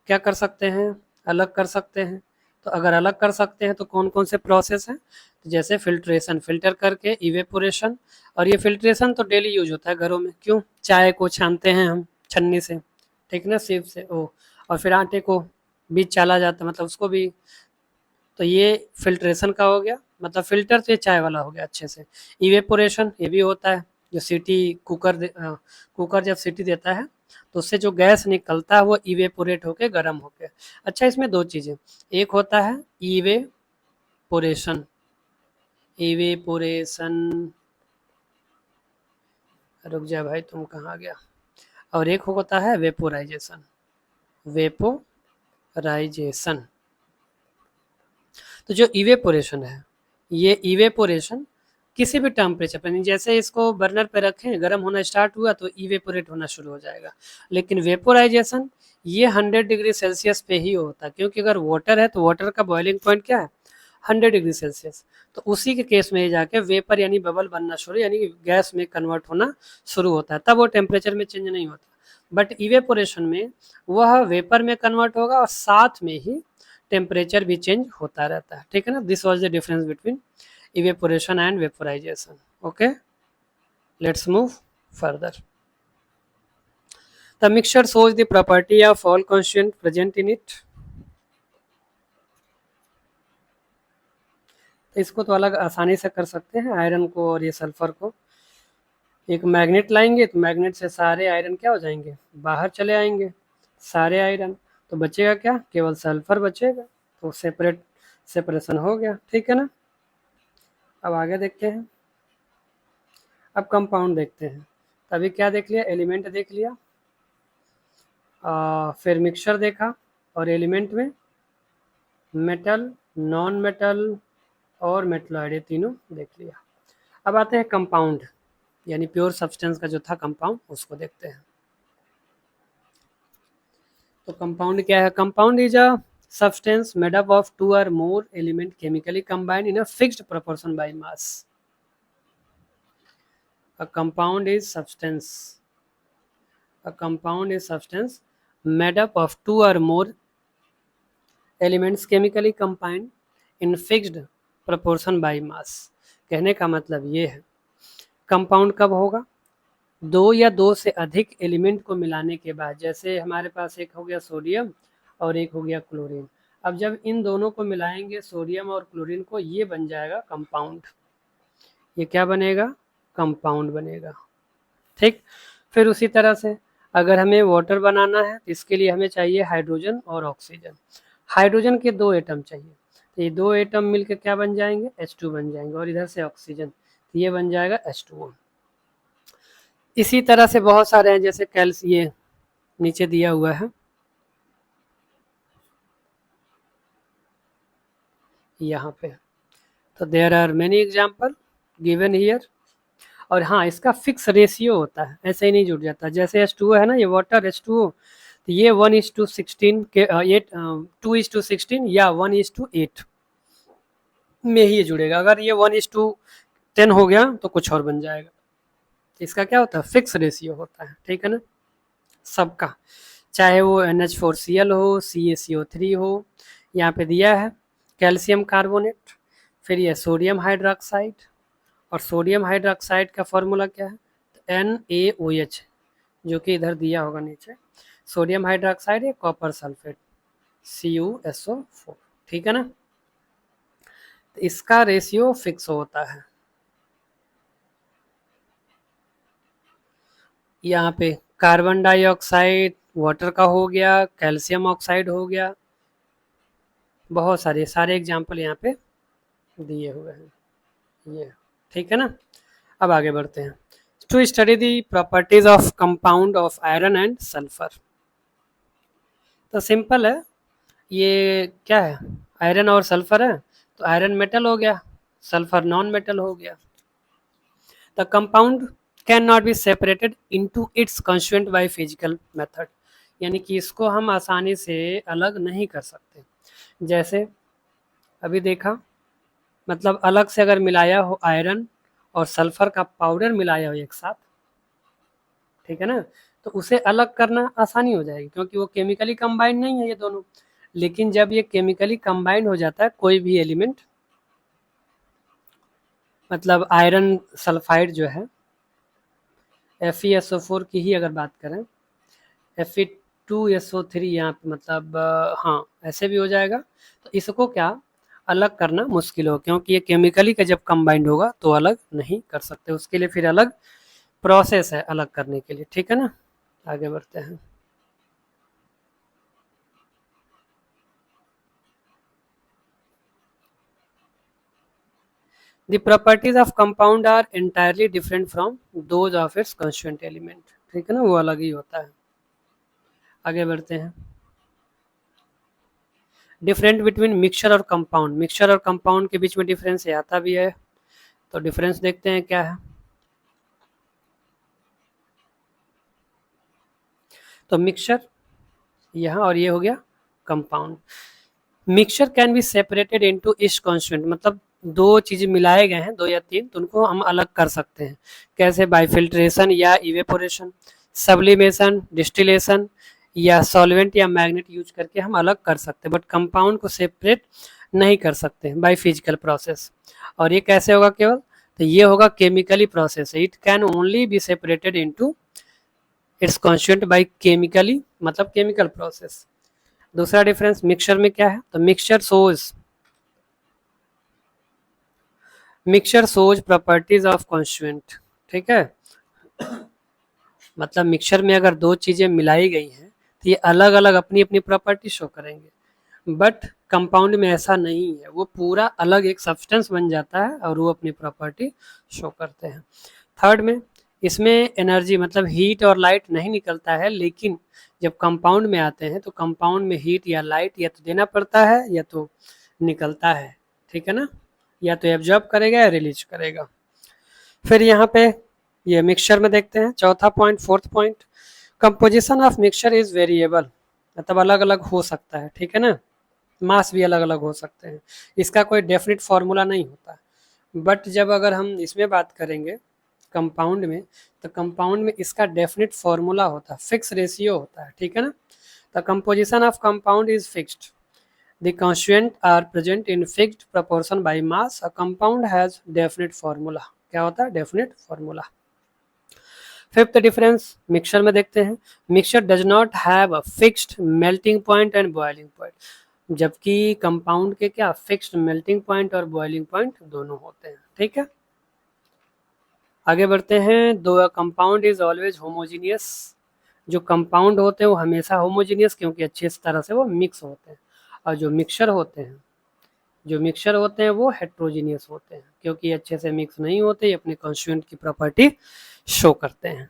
क्या कर सकते हैं, अलग कर सकते हैं। तो अगर अलग कर सकते हैं तो कौन कौन से प्रोसेस हैं, तो जैसे फिल्ट्रेशन, फिल्टर करके, इवेपोरेशन। और ये फिल्ट्रेशन तो डेली यूज होता है घरों में, क्यों, चाय को छानते हैं हम छन्नी से, ठीक ना, सीप से ओ, और फिर आटे को बीच चाला जाता है, मतलब उसको भी। तो ये फिल्ट्रेशन का हो गया, मतलब फिल्टर तो ये चाय वाला हो गया अच्छे से। इवेपोरेशन ये भी होता है, जो सीटी कुकर जब सीटी देता है तो उससे जो गैस निकलता है वो इवेपोरेट होके गर्म होके। अच्छा, इसमें दो चीज़ें, एक होता है इवेपोरेशन, इवेपोरेशन, रुक जा भाई तुम कहाँ गया, और एक होता है वेपोराइजेशन, वेपोराइजेशन। तो जो इवेपोरेशन है, ये इवेपोरेशन किसी भी टेम्परेचर पर, जैसे इसको बर्नर पे रखें, गर्म होना स्टार्ट हुआ तो इवेपोरेट होना शुरू हो जाएगा। लेकिन वेपोराइजेशन ये 100 डिग्री सेल्सियस पे ही होता है, क्योंकि अगर वाटर है तो वाटर का बॉइलिंग पॉइंट क्या है, 100 डिग्री सेल्सियस। तो उसी के केस में जाके वेपर यानी बबल बनना शुरू, यानी गैस में कन्वर्ट होना शुरू होता है, तब वो टेम्परेचर में चेंज नहीं होता। बट इवेपोरेशन में वह वेपर में कन्वर्ट होगा और साथ में ही टेम्परेचर भी चेंज होता रहता है, ठीक है ना। This was the difference between evaporation and vaporization. Okay, let's move further. The mixture shows the property of all constituents present in it. इसको तो अलग आसानी से कर सकते हैं, आयरन को और ये सल्फर को। एक मैग्नेट लाएंगे तो मैग्नेट से सारे आयरन क्या हो जाएंगे, बाहर चले आएंगे, सारे आयरन। तो बचेगा क्या, केवल सल्फर बचेगा, तो सेपरेशन हो गया, ठीक है ना। अब आगे देखते हैं, अब कंपाउंड देखते हैं। तभी क्या देख लिया, एलिमेंट देख लिया, फिर मिक्सचर देखा, और एलिमेंट में मेटल, नॉन मेटल और मेटलॉइड, ये तीनों देख लिया। अब आते हैं कंपाउंड, यानी प्योर सब्सटेंस का जो था कंपाउंड, उसको देखते हैं। तो कंपाउंड क्या है, compound is a substance made up of two or more element chemically combined in a fixed proportion by mass. A compound is substance, a compound is substance made up of two or more elements chemically combined in fixed proportion by mass. कहने का मतलब ये है, compound कब होगा, दो या दो से अधिक एलिमेंट को मिलाने के बाद। जैसे हमारे पास एक हो गया सोडियम और एक हो गया क्लोरीन। अब जब इन दोनों को मिलाएंगे, सोडियम और क्लोरीन को, ये बन जाएगा कंपाउंड। ये क्या बनेगा, कंपाउंड बनेगा, ठीक। फिर उसी तरह से अगर हमें वाटर बनाना है तो इसके लिए हमें चाहिए हाइड्रोजन और ऑक्सीजन। हाइड्रोजन के दो एटम चाहिए, तो ये दो एटम मिलकर क्या बन जाएंगे, H2 बन जाएंगे, और इधर से ऑक्सीजन, तो ये बन जाएगा H2O। इसी तरह से बहुत सारे हैं, जैसे कैल्शियम, ये नीचे दिया हुआ है यहाँ पे, तो there are many example given here. और हाँ, इसका फिक्स रेशियो होता है, ऐसे ही नहीं जुड़ जाता। जैसे H2O है ना, ये वाटर H2O, तो ये 1:16 के 2:16 या 1:8 में ही ये जुड़ेगा। अगर ये 1:10 हो गया तो कुछ और बन जाएगा। इसका क्या होता है, फिक्स रेशियो होता है, ठीक है ना, सबका, चाहे वो NH4Cl हो, CaCO3 हो। यहाँ पे दिया है कैल्शियम कार्बोनेट, फिर ये सोडियम हाइड्रोक्साइड, और सोडियम हाइड्रोक्साइड का फॉर्मूला क्या है, NaOH, जो कि इधर दिया होगा नीचे। सोडियम हाइड्रोक्साइड है कॉपर सल्फेट, CuSO4, ठीक है ना। तो इसका रेशियो फिक्स होता है। यहाँ पे कार्बन डाइऑक्साइड वाटर का हो गया, कैल्शियम ऑक्साइड हो गया, बहुत सारे एग्जाम्पल यहाँ पे दिए हुए हैं, ये, ठीक है ना। अब आगे बढ़ते हैं, to study the properties of compound of iron and sulphur. तो सिंपल है, ये क्या है, आयरन और सल्फर है, तो आयरन मेटल हो गया, सल्फर नॉन मेटल हो गया। The compound can not be separated into it's constituent bye physical method, यानी कि इसको हम आसानी से अलग नहीं कर सकते। जैसे अभी देखा, मतलब अलग से अगर मिलाया हो आयरन और सल्फर का पाउडर मिलाया हो एक साथ, ठीक है ना, तो उसे अलग करना आसानी हो जाएगी क्योंकि वो केमिकली कंबाइंड नहीं है ये दोनों। लेकिन जब ये केमिकली कंबाइंड हो जाता है कोई भी एलिमेंट, मतलब आयरन सल्फाइड जो है, FeSO4 की ही अगर बात करें, Fe2SO3 यहाँ पे, मतलब हाँ ऐसे भी हो जाएगा। तो इसको क्या अलग करना मुश्किल हो, क्योंकि ये केमिकली का जब कंबाइंड होगा तो अलग नहीं कर सकते, उसके लिए फिर अलग प्रोसेस है अलग करने के लिए, ठीक है ना। आगे बढ़ते हैं। The properties of compound are entirely different from those of its constituent element, ठीक है ना, वो अलग ही होता है। आगे बढ़ते हैं। डिफरेंट बिटवीन मिक्सचर और कंपाउंड, मिक्सचर और कंपाउंड के बीच में डिफरेंस आता भी है, तो डिफरेंस देखते हैं क्या है। तो मिक्सचर यहाँ और ये हो गया compound. Mixture can be separated into each constituent, मतलब दो चीजें मिलाए गए हैं, दो या तीन, तो उनको हम अलग कर सकते हैं। कैसे? बाय फिल्ट्रेशन या इवेपोरेशन, सब्लिमेशन, डिस्टिलेशन या सॉल्वेंट या मैग्नेट यूज करके हम अलग कर सकते हैं, बट कंपाउंड को सेपरेट नहीं कर सकते बाय फिजिकल प्रोसेस। और ये कैसे होगा केवल? तो ये होगा chemically process, it can only be separated into its constituent by chemically, मतलब केमिकल प्रोसेस। दूसरा डिफरेंस मिक्सचर में क्या है? तो mixture shows properties of constituent, ठीक है। मतलब मिक्सचर में अगर दो चीजें मिलाई गई हैं तो ये अलग अलग अपनी अपनी प्रॉपर्टी शो करेंगे, बट कंपाउंड में ऐसा नहीं है, वो पूरा अलग एक सब्सटेंस बन जाता है और वो अपनी प्रॉपर्टी शो करते हैं। थर्ड में, इसमें एनर्जी मतलब हीट और लाइट नहीं निकलता है, लेकिन जब कंपाउंड में आते हैं तो कंपाउंड में हीट या लाइट या तो देना पड़ता है या तो निकलता है, ठीक है ना, या तो एब्जॉर्ब करेगा या रिलीज करेगा। फिर यहाँ पे ये मिक्सचर में देखते हैं चौथा point, fourth point, composition of mixture is variable, मतलब अलग अलग हो सकता है, ठीक है ना, मास भी अलग अलग हो सकते हैं, इसका कोई डेफिनेट फार्मूला नहीं होता। बट जब अगर हम इसमें बात करेंगे कंपाउंड में, तो कंपाउंड में इसका डेफिनेट फार्मूला होता है, फिक्स रेशियो होता है, ठीक है ना। The composition of compound is fixed, the constituents are present in fixed proportion by mass, a compound has definite formula। क्या होता है? Definite formula. Fifth difference mixture में देखते हैं, mixture does not have a fixed melting point and boiling point, जबकि compound के क्या fixed melting point और बॉइलिंग पॉइंट दोनों होते हैं, ठीक है। आगे बढ़ते हैं। दो कंपाउंड इज ऑलवेज होमोजीनियस, जो कंपाउंड होते हैं वो हमेशा होमोजीनियस क्योंकि अच्छे तरह से वो मिक्स होते हैं, और जो मिक्सचर होते हैं वो हेट्रोजीनियस होते हैं क्योंकि अच्छे से मिक्स नहीं होते, ये अपने कॉन्स्टिट्यूएंट की प्रॉपर्टी शो करते हैं,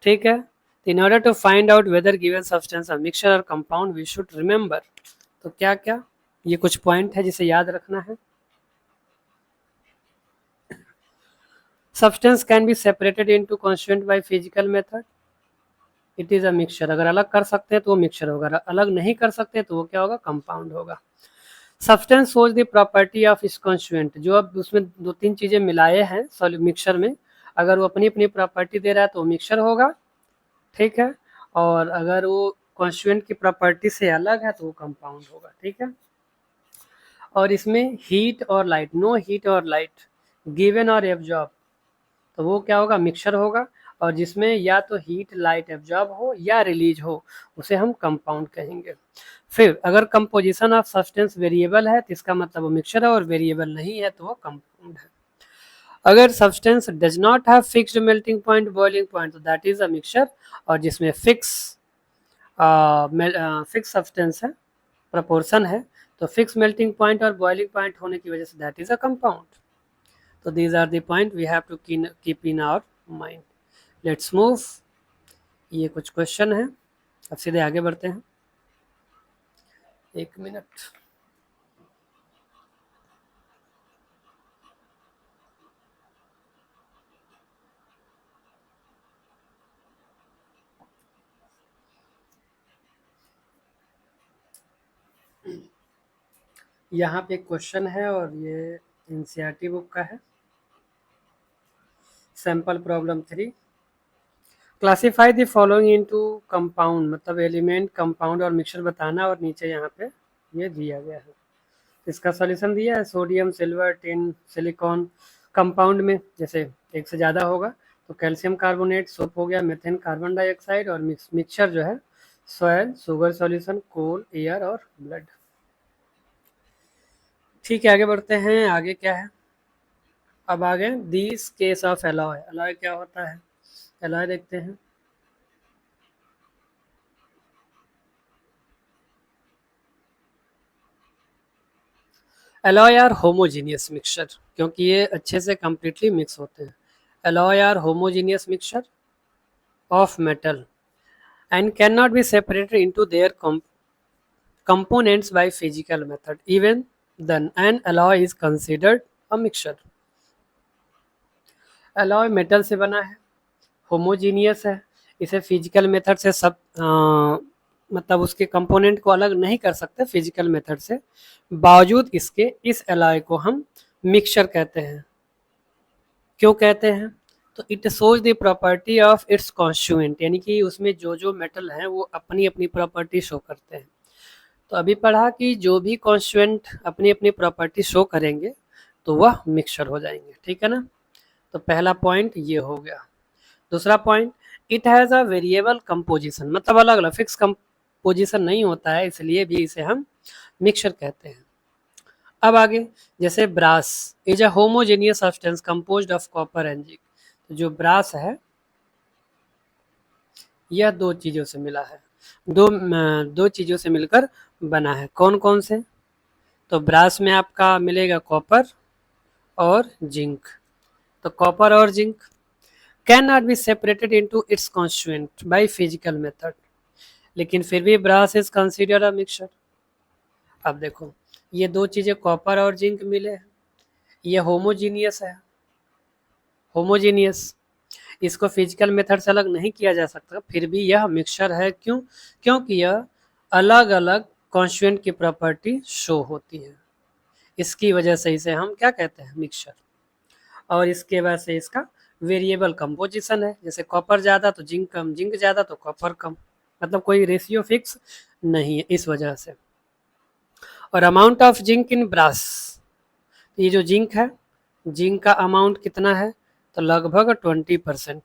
ठीक है। In order to find out whether given substance a mixture और कंपाउंड वी शुड रिमेंबर, तो क्या क्या ये कुछ पॉइंट है जिसे याद रखना है। Substance can be separated into constituent by physical method, it is a mixture, अगर अलग कर सकते हैं तो वो मिक्सचर होगा, अगर अलग नहीं कर सकते तो वो क्या होगा? कंपाउंड होगा। Substance shows the property of इस कॉन्स्टिट्यूएंट, जो अब उसमें दो तीन चीजें मिलाए हैं सॉलिड मिक्सचर में, अगर वो अपनी अपनी प्रॉपर्टी दे रहा है तो मिक्सचर होगा, ठीक है, और अगर वो कॉन्स्टिट्यूएंट की प्रॉपर्टी से अलग है तो वो कंपाउंड होगा, ठीक है। और इसमें हीट और लाइट, नो हीट और लाइट गिवन और एब्जॉर्ब, तो वो क्या होगा? मिक्सचर होगा, और जिसमें या तो हीट लाइट एब्जॉर्ब हो या रिलीज हो उसे हम कंपाउंड कहेंगे। फिर अगर कंपोजिशन ऑफ सब्सटेंस वेरिएबल है तो इसका मतलब वो मिक्सचर है, और वेरिएबल नहीं है तो वो कंपाउंड है। अगर substance does not have fixed melting point boiling point तो दैट इज अ मिक्सचर, और जिसमें फिक्स सब्सटेंस है, प्रोपोर्शन है, तो फिक्स मेल्टिंग पॉइंट और बॉइलिंग पॉइंट होने की वजह say that is a compound. तो these are the point we have to keep in our mind। let's move। ये कुछ क्वेश्चन है, अब सीधे आगे बढ़ते हैं। एक मिनट। यहाँ पे एक क्वेश्चन है और ये एनसीईआरटी बुक का है। Sample problem 3, classify the following into compound, मतलब एलिमेंट, कंपाउंड और मिक्सचर बताना, और नीचे यहाँ पे ये दिया गया है। इसका सॉल्यूशन दिया है, sodium, silver, tin, silicon. Compound में जैसे एक से ज़्यादा होगा तो कैल्शियम कार्बोनेट, सोप हो गया, मेथेन कार्बन डाइऑक्साइड, और मिक्सचर जो है सॉयल, शुगर सॉल्यूशन, कोल, एयर और ब्लड। ठीक है, आगे बढ़ते हैं। आगे क्या है? अब आगे this case of alloy. Alloy क्या होता है? एलॉय देखते हैं। एलॉय आर होमोजीनियस मिक्सचर, क्योंकि ये अच्छे से कंप्लीटली मिक्स होते हैं। Alloy are homogeneous mixture of metal and cannot be separated into their components by physical method. Even then, an alloy is considered a mixture. alloy metal से बना है, homogeneous है, इसे फिजिकल मेथड से सब मतलब उसके कंपोनेंट को अलग नहीं कर सकते फिजिकल मेथड से, बावजूद इसके इस एलॉय को हम मिक्सचर कहते हैं। क्यों कहते हैं? तो it shows the property of its constituent, यानी कि उसमें जो जो मेटल हैं वो अपनी अपनी प्रॉपर्टी शो करते हैं। तो अभी पढ़ा कि जो भी कॉन्स्टिट्यूएंट अपनी अपनी प्रॉपर्टी शो करेंगे तो वह मिक्सचर हो जाएंगे, ठीक है ना। तो पहला पॉइंट ये हो गया। दूसरा point, it has a variable composition, मतलब अलग अलग फिक्स कंपोजिशन नहीं होता है, इसलिए भी इसे हम मिक्सचर कहते हैं। अब आगे, जैसे brass is a homogeneous substance composed of copper and zinc. तो जो ब्रास है यह दो चीज़ों से मिला है, दो चीज़ों से मिलकर बना है। कौन कौन से? तो ब्रास में आपका मिलेगा कॉपर और जिंक। तो कॉपर और zinc can not be separated into its constituent by physical method, लेकिन फिर भी brass is considered a mixture. अब देखो, ये दो चीज़ें कॉपर और जिंक मिले हैं, ये होमोजीनियस है, होमोजीनियस, इसको फिजिकल मेथड से अलग नहीं किया जा सकता, फिर भी यह मिक्सचर है। क्यों? क्योंकि यह अलग अलग कॉन्स्टिट्यूएंट की प्रॉपर्टी शो होती है, इसकी वजह से इसे हम क्या कहते हैं? मिक्सचर। और इसके वजह से इसका वेरिएबल कंपोजिशन है, जैसे कॉपर ज़्यादा तो जिंक कम, जिंक ज़्यादा तो कॉपर कम, मतलब कोई रेशियो फिक्स नहीं है इस वजह से। और amount of zinc in brass, ये जो जिंक है, जिंक का अमाउंट कितना है? तो लगभग 20%,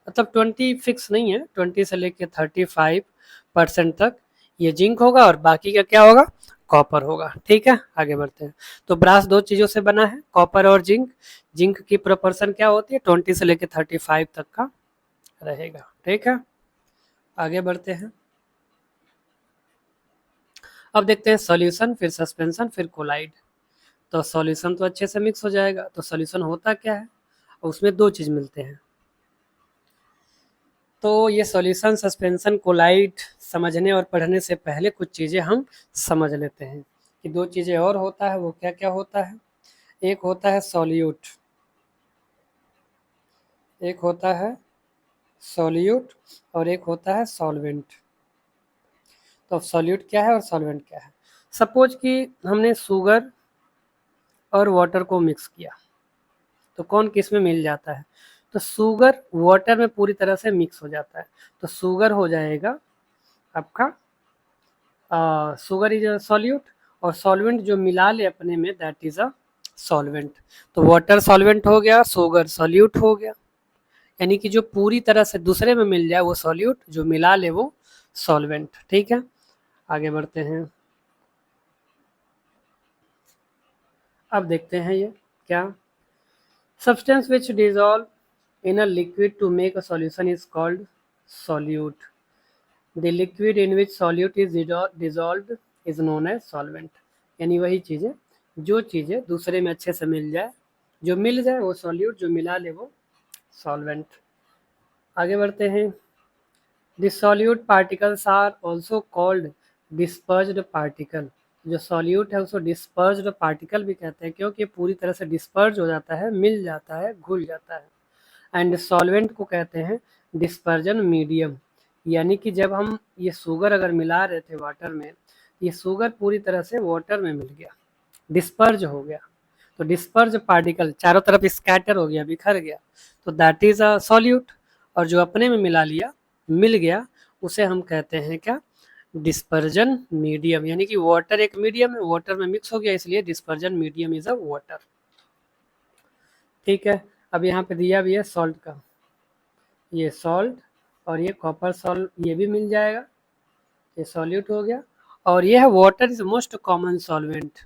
मतलब 20 फिक्स नहीं है, 20 से लेके 35% तक ये जिंक होगा, और बाकी का क्या होगा? कॉपर होगा, ठीक है। आगे बढ़ते हैं। तो ब्रास दो चीज़ों से बना है, कॉपर और जिंक। जिंक की प्रोपोर्शन क्या होती है? 20 से लेके 35 तक का रहेगा, ठीक है। आगे बढ़ते हैं। अब देखते हैं सॉल्यूशन, फिर सस्पेंशन, फिर कोलाइड। तो सॉल्यूशन तो अच्छे से मिक्स हो जाएगा, तो सॉल्यूशन होता क्या है? उसमें दो चीज़ मिलते हैं। तो ये सॉल्यूशन, सस्पेंशन, कोलाइड समझने और पढ़ने से पहले कुछ चीज़ें हम समझ लेते हैं कि दो चीज़ें और होता है, वो क्या क्या होता है। एक होता है सॉल्यूट, एक होता है सॉल्यूट, और एक होता है सॉल्वेंट। तो सॉल्यूट क्या है और सॉल्वेंट क्या है? सपोज कि हमने शुगर और वाटर को मिक्स किया, तो कौन किस में मिल जाता है? तो शुगर वाटर में पूरी तरह से मिक्स हो जाता है, तो शुगर हो जाएगा आपका शुगर इज अ सॉल्यूट, और सॉल्वेंट जो मिला ले अपने में दैट इज अ सॉल्वेंट। तो वाटर सॉल्वेंट हो गया, शुगर सॉल्यूट हो गया, यानी कि जो पूरी तरह से दूसरे में मिल जाए वो सॉल्यूट, जो मिला ले वो सॉल्वेंट, ठीक है। आगे बढ़ते हैं। अब देखते हैं ये क्या, substance which dissolve in a liquid to make a solution is called solute. The liquid in which solute is dissolved is known as solvent. यानी वही चीज़ें, जो चीज़ें दूसरे में अच्छे से मिल जाए, जो मिल जाए वो सॉल्यूट, जो मिला ले वो सॉल्वेंट। आगे बढ़ते हैं। The solute particles are also called dispersed particle. जो सॉल्यूट है उसको डिस्पर्स्ड पार्टिकल भी कहते हैं, क्योंकि पूरी तरह से डिस्पर्ज हो जाता है, मिल जाता है, घुल जाता है। एंड सॉल्वेंट को कहते हैं डिस्पर्जन मीडियम, यानी कि जब हम ये शुगर अगर मिला रहे थे वाटर में, ये शुगर पूरी तरह से वाटर में मिल गया, डिस्पर्ज हो गया, तो डिस्पर्ज पार्टिकल चारों तरफ स्कैटर हो गया, बिखर गया, तो दैट इज अ सॉल्यूट। और जो अपने में मिला लिया, मिल गया, उसे हम कहते हैं क्या, डिस्पर्जन मीडियम। यानी कि वाटर एक मीडियम है, वाटर में मिक्स हो गया, इसलिए dispersion medium is a water. ठीक है, अब यहाँ पे दिया भी है सॉल्ट का, ये सॉल्ट और ये कॉपर सॉल्ट, ये भी मिल जाएगा, ये सॉल्यूट हो गया। और ये है water is most common solvent,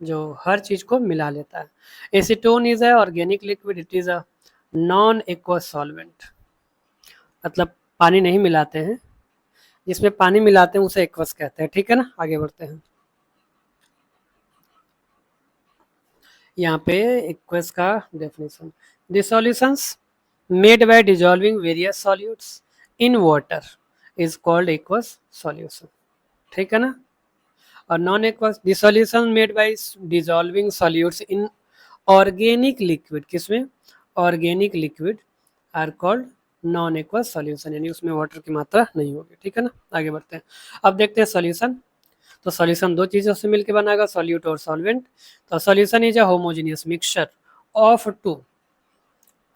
जो हर चीज को मिला लेता है। एसीटोन इज है organic liquid, it is a non aqueous solvent, मतलब पानी नहीं मिलाते हैं, जिसमें पानी मिलाते हैं उसे एक्वस कहते हैं। ठीक है ना, आगे बढ़ते हैं। यहाँ पे एक्वस का definition, the solutions made by dissolving various solutes in water is called aqueous solution. ठीक है ना। और non aqueous, the solution made by dissolving solutes in organic liquid, किसमें, organic liquid, are called non aqueous solution, यानी उसमें water की मात्रा नहीं होगी। ठीक है ना, आगे बढ़ते हैं। अब देखते हैं सॉल्यूशन। तो सॉल्यूशन दो चीजों से मिलकर बनेगा, सॉल्यूट और सॉल्वेंट। तो solution is a homogeneous mixture of two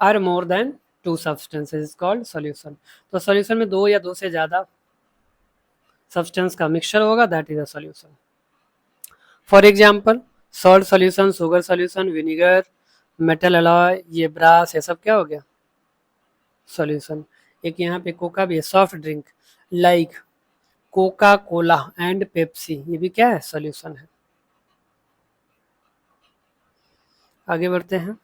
or more than two substances called solution. तो सॉल्यूशन में दो या दो से ज्यादा सब्सटेंस का मिक्सचर होगा, that is a solution. For example salt solution, sugar solution, vinegar, metal alloy, ये ब्रास, ये सब क्या हो गया, सॉल्यूशन। एक यहाँ पे कोका भी है, soft drink like Coca Cola and Pepsi, ये भी क्या है, सॉल्यूशन है। आगे बढ़ते हैं।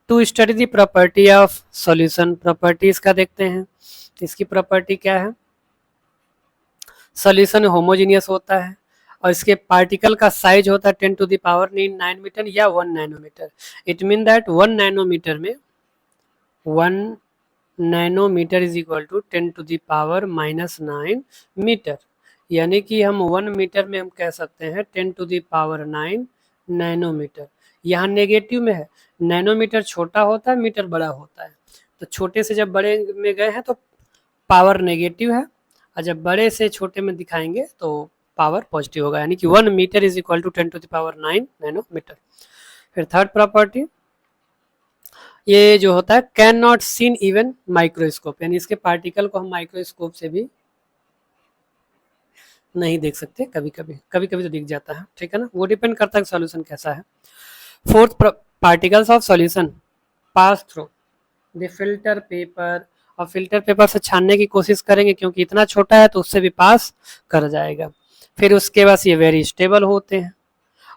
To study the property of solution, property इसका देखते हैं। इसकी प्रॉपर्टी क्या है, सॉल्यूशन होमोजीनियस होता है और इसके पार्टिकल का साइज होता है 10⁻⁹ मीटर या 1 nanometre. It mean that 1 nanometre में 1 nanometre is equal to 10⁻⁹ metre, यानी कि हम 1 मीटर में हम कह सकते हैं 10⁹ नैनोमीटर। यहाँ नेगेटिव में है, नैनोमीटर छोटा होता है, मीटर बड़ा होता है, तो छोटे से जब बड़े में गए हैं तो पावर नेगेटिव है, और जब बड़े से छोटे में दिखाएंगे तो पावर पॉजिटिव होगा, यानी कि 1 metre is equal to 10⁹ nanometre. फिर थर्ड प्रॉपर्टी, ये जो होता है can not seen even microscope, यानी इसके पार्टिकल को हम माइक्रोस्कोप से भी नहीं देख सकते, कभी कभी, कभी कभी तो दिख जाता है। ठीक है ना, वो डिपेंड करता है सॉल्यूशन कैसा है। Fourth, particles of solution pass through the filter paper, और फिल्टर पेपर से छानने की कोशिश करेंगे क्योंकि इतना छोटा है तो उससे भी पास कर जाएगा। फिर उसके बाद ये वेरी स्टेबल होते हैं।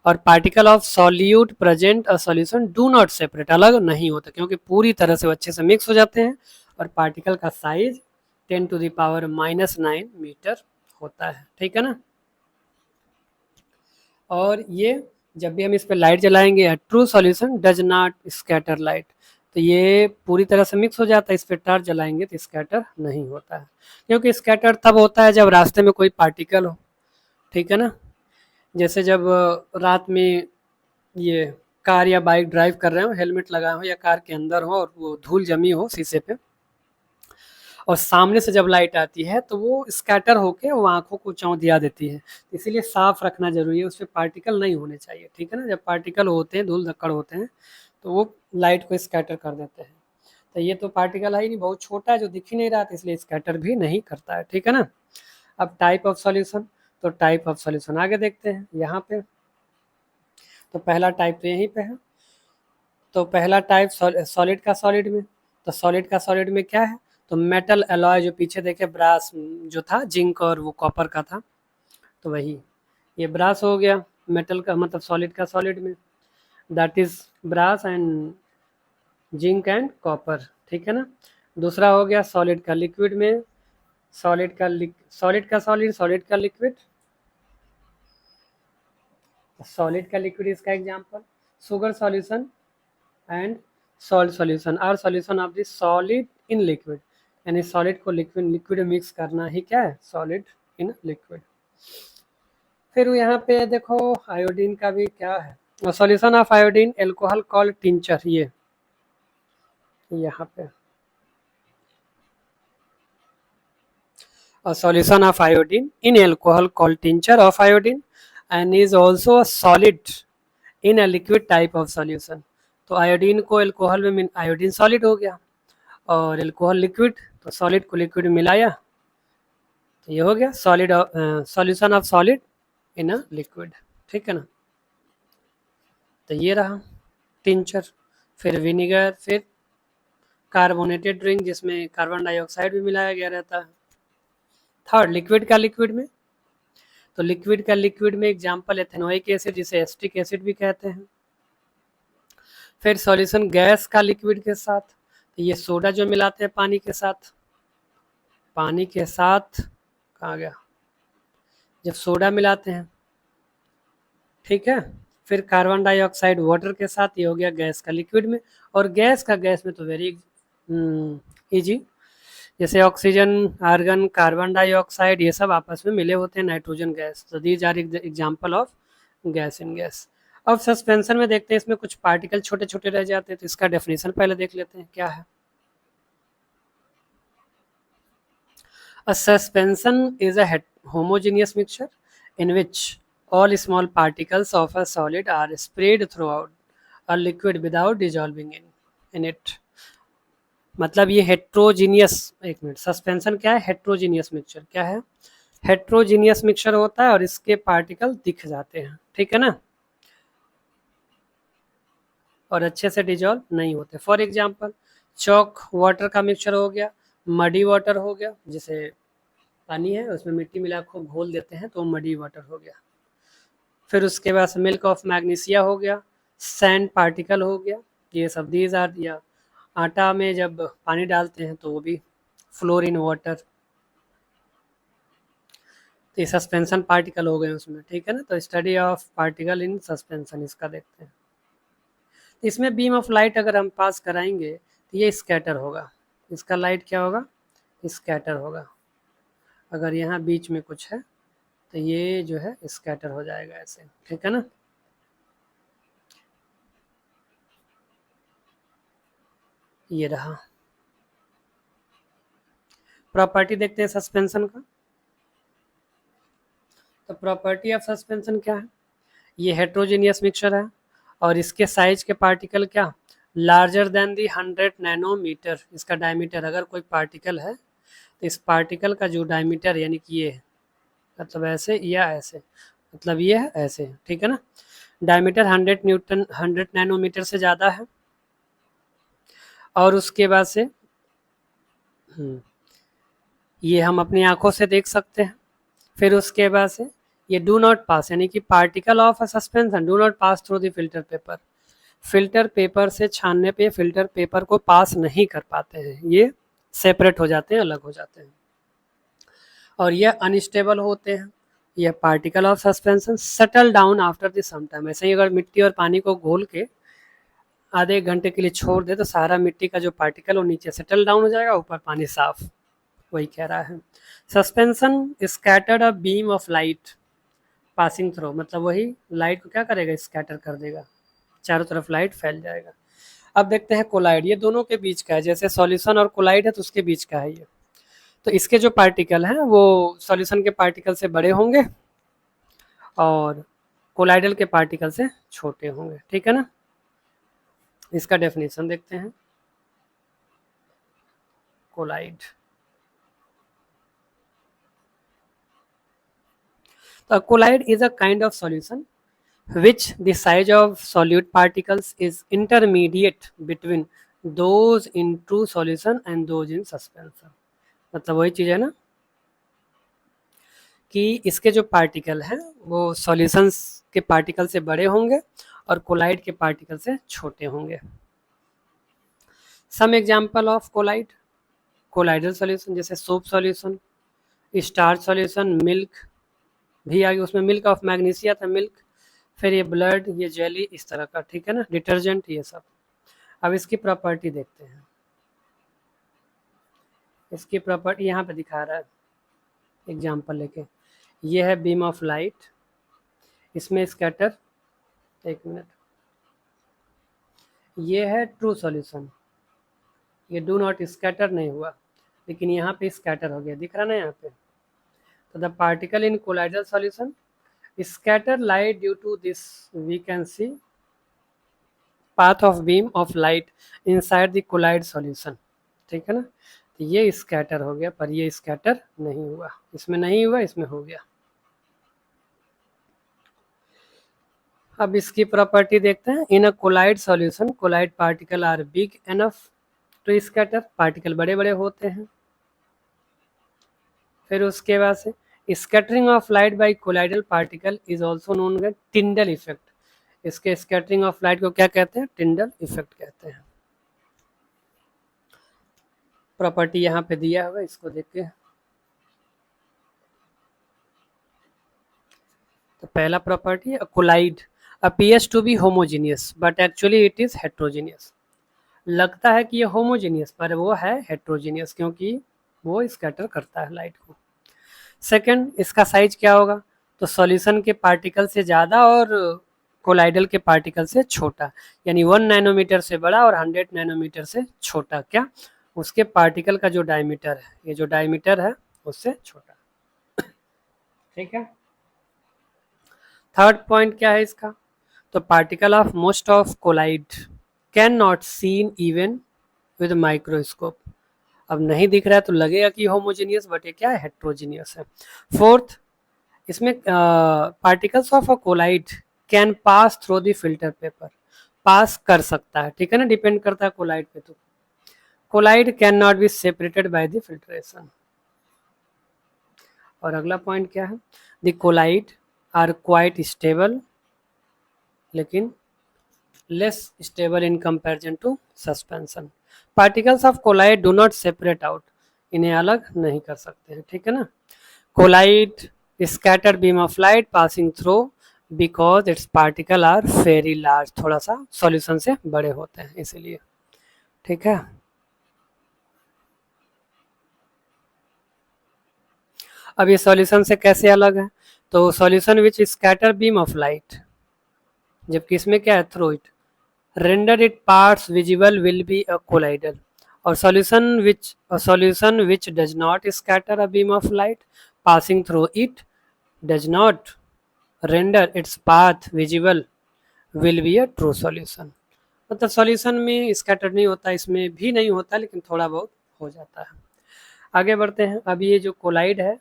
और particle of solute present a solution do not separate, अलग नहीं होता क्योंकि पूरी तरह से अच्छे से मिक्स हो जाते हैं। और पार्टिकल का साइज 10⁻⁹ मीटर होता है। ठीक है ना। और ये जब भी हम इस पर लाइट जलाएंगे, true solution does not scatter light, तो ये पूरी तरह से मिक्स हो जाता है, इस पर टॉर्च जलाएंगे तो स्कैटर नहीं होता है, क्योंकि स्कैटर तब होता है जब रास्ते में कोई पार्टिकल हो। ठीक है ना, जैसे जब रात में ये कार या बाइक ड्राइव कर रहे हो, हेलमेट लगाए हो या कार के अंदर हो और वो धूल जमी हो शीशे पे, और सामने से जब लाइट आती है तो वो स्कैटर होके वो आंखों को चौंधिया देती है, इसीलिए साफ रखना जरूरी है, उसमें पार्टिकल नहीं होने चाहिए। ठीक है ना, जब पार्टिकल होते हैं, धूल धक्कड़ होते हैं, तो वो लाइट को स्कैटर कर देते हैं। तो ये तो पार्टिकल है ही नहीं, बहुत छोटा है जो दिख ही नहीं रहा था, इसलिए स्कैटर भी नहीं करता है। ठीक है ना। अब टाइप ऑफ सॉल्यूशन, तो टाइप ऑफ सॉल्यूशन आगे देखते हैं यहाँ पे। तो पहला टाइप तो यहीं पे है, तो पहला टाइप सॉलिड का सॉलिड में, तो सॉलिड का सॉलिड में क्या है, तो मेटल अलॉय, जो पीछे देखे ब्रास जो था, जिंक और वो कॉपर का था, तो वही ये ब्रास हो गया, मेटल का मतलब सॉलिड का सॉलिड में, that is brass and zinc and copper. ठीक है ना। दूसरा हो गया सॉलिड का लिक्विड में, सॉलिड का सॉलिड, सॉलिड का लिक्विड, सॉलिड का लिक्विड इसका example sugar solution and salt solution are solution of the solid in liquid, यानी सॉलिड को लिक्विड लिक्विड मिक्स करना ही क्या है, सॉलिड इन लिक्विड। फिर यहाँ पे देखो आयोडीन का भी क्या है, solution of iodine alcohol called tincture, ये यहाँ पे a solution of iodine in alcohol called tincture of iodine and is also a solid in a liquid type of solution. तो आयोडीन को एल्कोहल में आयोडीन सॉलिड हो गया और alcohol liquid, तो सॉलिड को लिक्विड में मिलाया तो ये हो गया solid solution of solid in a liquid, ठीक है ना। तो ये रहा टिंचर, फिर विनीगर, फिर कार्बोनेटेड ड्रिंक जिसमें कार्बन डाइऑक्साइड भी मिलाया गया रहता है। थर्ड लिक्विड का लिक्विड में, तो लिक्विड का लिक्विड में एग्जांपल एथेनोइक एसिड जिसे एसिटिक एसिड भी कहते हैं। फिर सॉल्यूशन गैस का लिक्विड के साथ, तो ये सोडा जो मिलाते हैं पानी के साथ, पानी के साथ कहाँ गया, जब सोडा मिलाते हैं, ठीक है। फिर कार्बन डाइऑक्साइड वाटर के साथ, ये हो गया गैस का लिक्विड में। और गैस का गैस में तो वेरी इजी, जैसे ऑक्सीजन, आर्गन, कार्बन डाइऑक्साइड ये सब आपस में मिले होते हैं, नाइट्रोजन गैस। तो these are example of gas in gas. अब सस्पेंशन में देखते हैं, इसमें कुछ पार्टिकल छोटे छोटे रह जाते हैं, तो इसका डेफिनेशन पहले देख लेते हैं क्या है। A suspension is a homogeneous mixture in which all small particles of a solid are spread throughout a liquid without dissolving in it. मतलब ये हेट्रोजीनियस, एक मिनट, सस्पेंशन क्या है, हेट्रोजीनियस मिक्सचर क्या है, हेट्रोजीनियस मिक्सचर होता है और इसके पार्टिकल दिख जाते हैं, ठीक है ना, और अच्छे से डिजॉल्व नहीं होते। फॉर एग्जांपल चौक वाटर का मिक्सचर हो गया, मडी वाटर हो गया, जिसे पानी है उसमें मिट्टी मिला को घोल देते हैं तो मडी वाटर हो गया। फिर उसके बाद मिल्क ऑफ मैग्नीशिया हो गया, सैंड पार्टिकल हो गया, ये सब दीज आर दिया। आटा में जब पानी डालते हैं तो वो भी फ्लोरिन वाटर, तो ये सस्पेंशन पार्टिकल हो गए उसमें, ठीक है ना। तो study of particle in suspension इसका देखते हैं। इसमें बीम ऑफ लाइट अगर हम पास कराएंगे तो ये स्कैटर होगा, इसका लाइट क्या होगा, स्कैटर होगा। अगर यहाँ बीच में कुछ है तो ये जो है स्कैटर हो जाएगा ऐसे, ठीक है ना। ये रहा प्रॉपर्टी, देखते हैं सस्पेंशन का। तो प्रॉपर्टी ऑफ सस्पेंशन क्या है, ये हेट्रोजीनियस मिक्सचर है और इसके साइज के पार्टिकल क्या, लार्जर देन दी 100 नैनोमीटर। इसका डायमीटर, अगर कोई पार्टिकल है तो इस पार्टिकल का जो डायमीटर यानी कि ये मतलब ऐसे या ऐसे, मतलब ये है ऐसे, ठीक है ना। डायमीटर 100 नैनोमीटर से ज़्यादा है और उसके बाद से ये हम अपनी आंखों से देख सकते हैं। फिर उसके बाद से ये डू नॉट पास, यानी कि particle of a suspension do not pass through the filter paper. Filter paper से छानने पे फिल्टर पेपर को पास नहीं कर पाते हैं, ये सेपरेट हो जाते हैं, अलग हो जाते हैं और ये अनस्टेबल होते हैं। ये particle of suspension settle down after the some time. ऐसे ही अगर मिट्टी और पानी को घोल के आधे एक घंटे के लिए छोड़ दे तो सारा मिट्टी का जो पार्टिकल वो नीचे सेटल डाउन हो जाएगा, ऊपर पानी साफ, वही कह रहा है। Suspension scattered a beam of light passing through, मतलब वही लाइट को क्या करेगा, स्कैटर कर देगा, चारों तरफ लाइट फैल जाएगा। अब देखते हैं कोलाइड, ये दोनों के बीच का है, जैसे सॉल्यूशन और कोलाइड है तो उसके बीच का है ये। तो इसके जो पार्टिकल हैं वो सॉल्यूशन के पार्टिकल से बड़े होंगे और कोलाइडल के पार्टिकल से छोटे होंगे, ठीक है ना। इसका डेफिनेशन देखते हैं। कोलाइड, तो colloid is a kind of solution which the size of solute particles is intermediate between those in true solution and those in suspension। मतलब वही चीज़ है ना कि इसके जो पार्टिकल हैं वो सॉल्यूशंस के पार्टिकल से बड़े होंगे और कोलाइड के पार्टिकल से छोटे होंगे। Some example of colloid, colloidal solution जैसे soap solution, starch solution, milk भी आगे, उसमें मिल्क ऑफ मैग्नीशिया था मिल्क, फिर ये ब्लड, ये जेली, इस तरह का, ठीक है ना, डिटर्जेंट, ये सब। अब इसकी प्रॉपर्टी देखते हैं। इसकी प्रॉपर्टी यहाँ पे दिखा रहा है एग्जांपल लेके। ये है बीम ऑफ लाइट, इसमें स्कैटर, एक मिनट, ये है ट्रू सॉल्यूशन, ये डू नॉट स्कैटर नहीं हुआ लेकिन यहाँ पे स्कैटर हो गया, दिख रहा ना यहाँ पे, तो the particle in colloidal solution scatter light due to this we can see path of beam of light inside the collide solution, ठीक है ना। तो ये स्कैटर हो गया, पर ये स्कैटर नहीं हुआ, इसमें नहीं हुआ, इसमें हो गया। अब इसकी प्रॉपर्टी देखते हैं। In a colloid solution colloid particle are big enough to scatter, particle बड़े बड़े होते हैं। फिर उसके बाद से scattering of light by colloidal particle is also known as Tyndall effect. इसके स्कैटरिंग ऑफ लाइट को क्या कहते हैं? टिंडल इफेक्ट कहते हैं। प्रॉपर्टी यहाँ पे दिया हुआ, इसको देख के। तो पहला property colloid appears to be homogeneous but actually it is heterogeneous. लगता है कि ये होमोजीनियस, पर वो है हेट्रोजीनियस, क्योंकि वो स्कैटर करता है लाइट को। सेकंड, इसका साइज क्या होगा? तो सॉल्यूशन के पार्टिकल से ज़्यादा और कोलाइडल के पार्टिकल से छोटा, यानी 1 नैनोमीटर से बड़ा और 100 नैनोमीटर से छोटा। क्या? उसके पार्टिकल का जो डायमीटर है, ये जो डायमीटर है उससे छोटा, ठीक है। थर्ड पॉइंट क्या है इसका? तो particle of most of colloid can not seen even with microscope. अब नहीं दिख रहा है तो लगेगा कि होमोजीनियस, बट ये क्या है? हेट्रोजीनियस है। फोर्थ, इसमें particles of a colloid can pass through the filter paper, pass कर सकता है, ठीक है ना, डिपेंड करता है कोलाइड पे। तो colloid can not be separated by the filtration. और अगला पॉइंट क्या है? The colloid are quite stable, लेकिन less stable in comparison to suspension. Particles of colloid do not separate out, इन्हें अलग नहीं कर सकते हैं, ठीक है ना। Colloid scatter beam of light passing through because its particle are very large, थोड़ा सा सॉल्यूशन से बड़े होते हैं इसीलिए, ठीक है। अब ये सॉल्यूशन से कैसे अलग है? तो solution which scatter beam of light, जबकि इसमें क्या है? Through it render it parts visible will be a collider, or solution which does not scatter a beam of light passing through it does not render its path visible will be a true solution। मतलब solution में scatter नहीं होता, इसमें भी नहीं होता, लेकिन थोड़ा बहुत हो जाता है। आगे बढ़ते हैं। अब ये जो कोलाइड है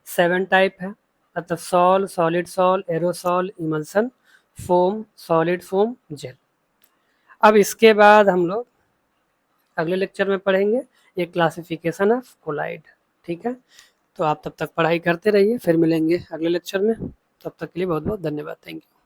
7 टाइप है, मतलब sol, solid sol, aerosol, emulsion, foam, solid foam, gel. अब इसके बाद हम लोग अगले लेक्चर में पढ़ेंगे ये क्लासिफिकेशन ऑफ कोलाइड, ठीक है। तो आप तब तक पढ़ाई करते रहिए, फिर मिलेंगे अगले लेक्चर में। तब तक के लिए बहुत बहुत धन्यवाद, थैंक यू।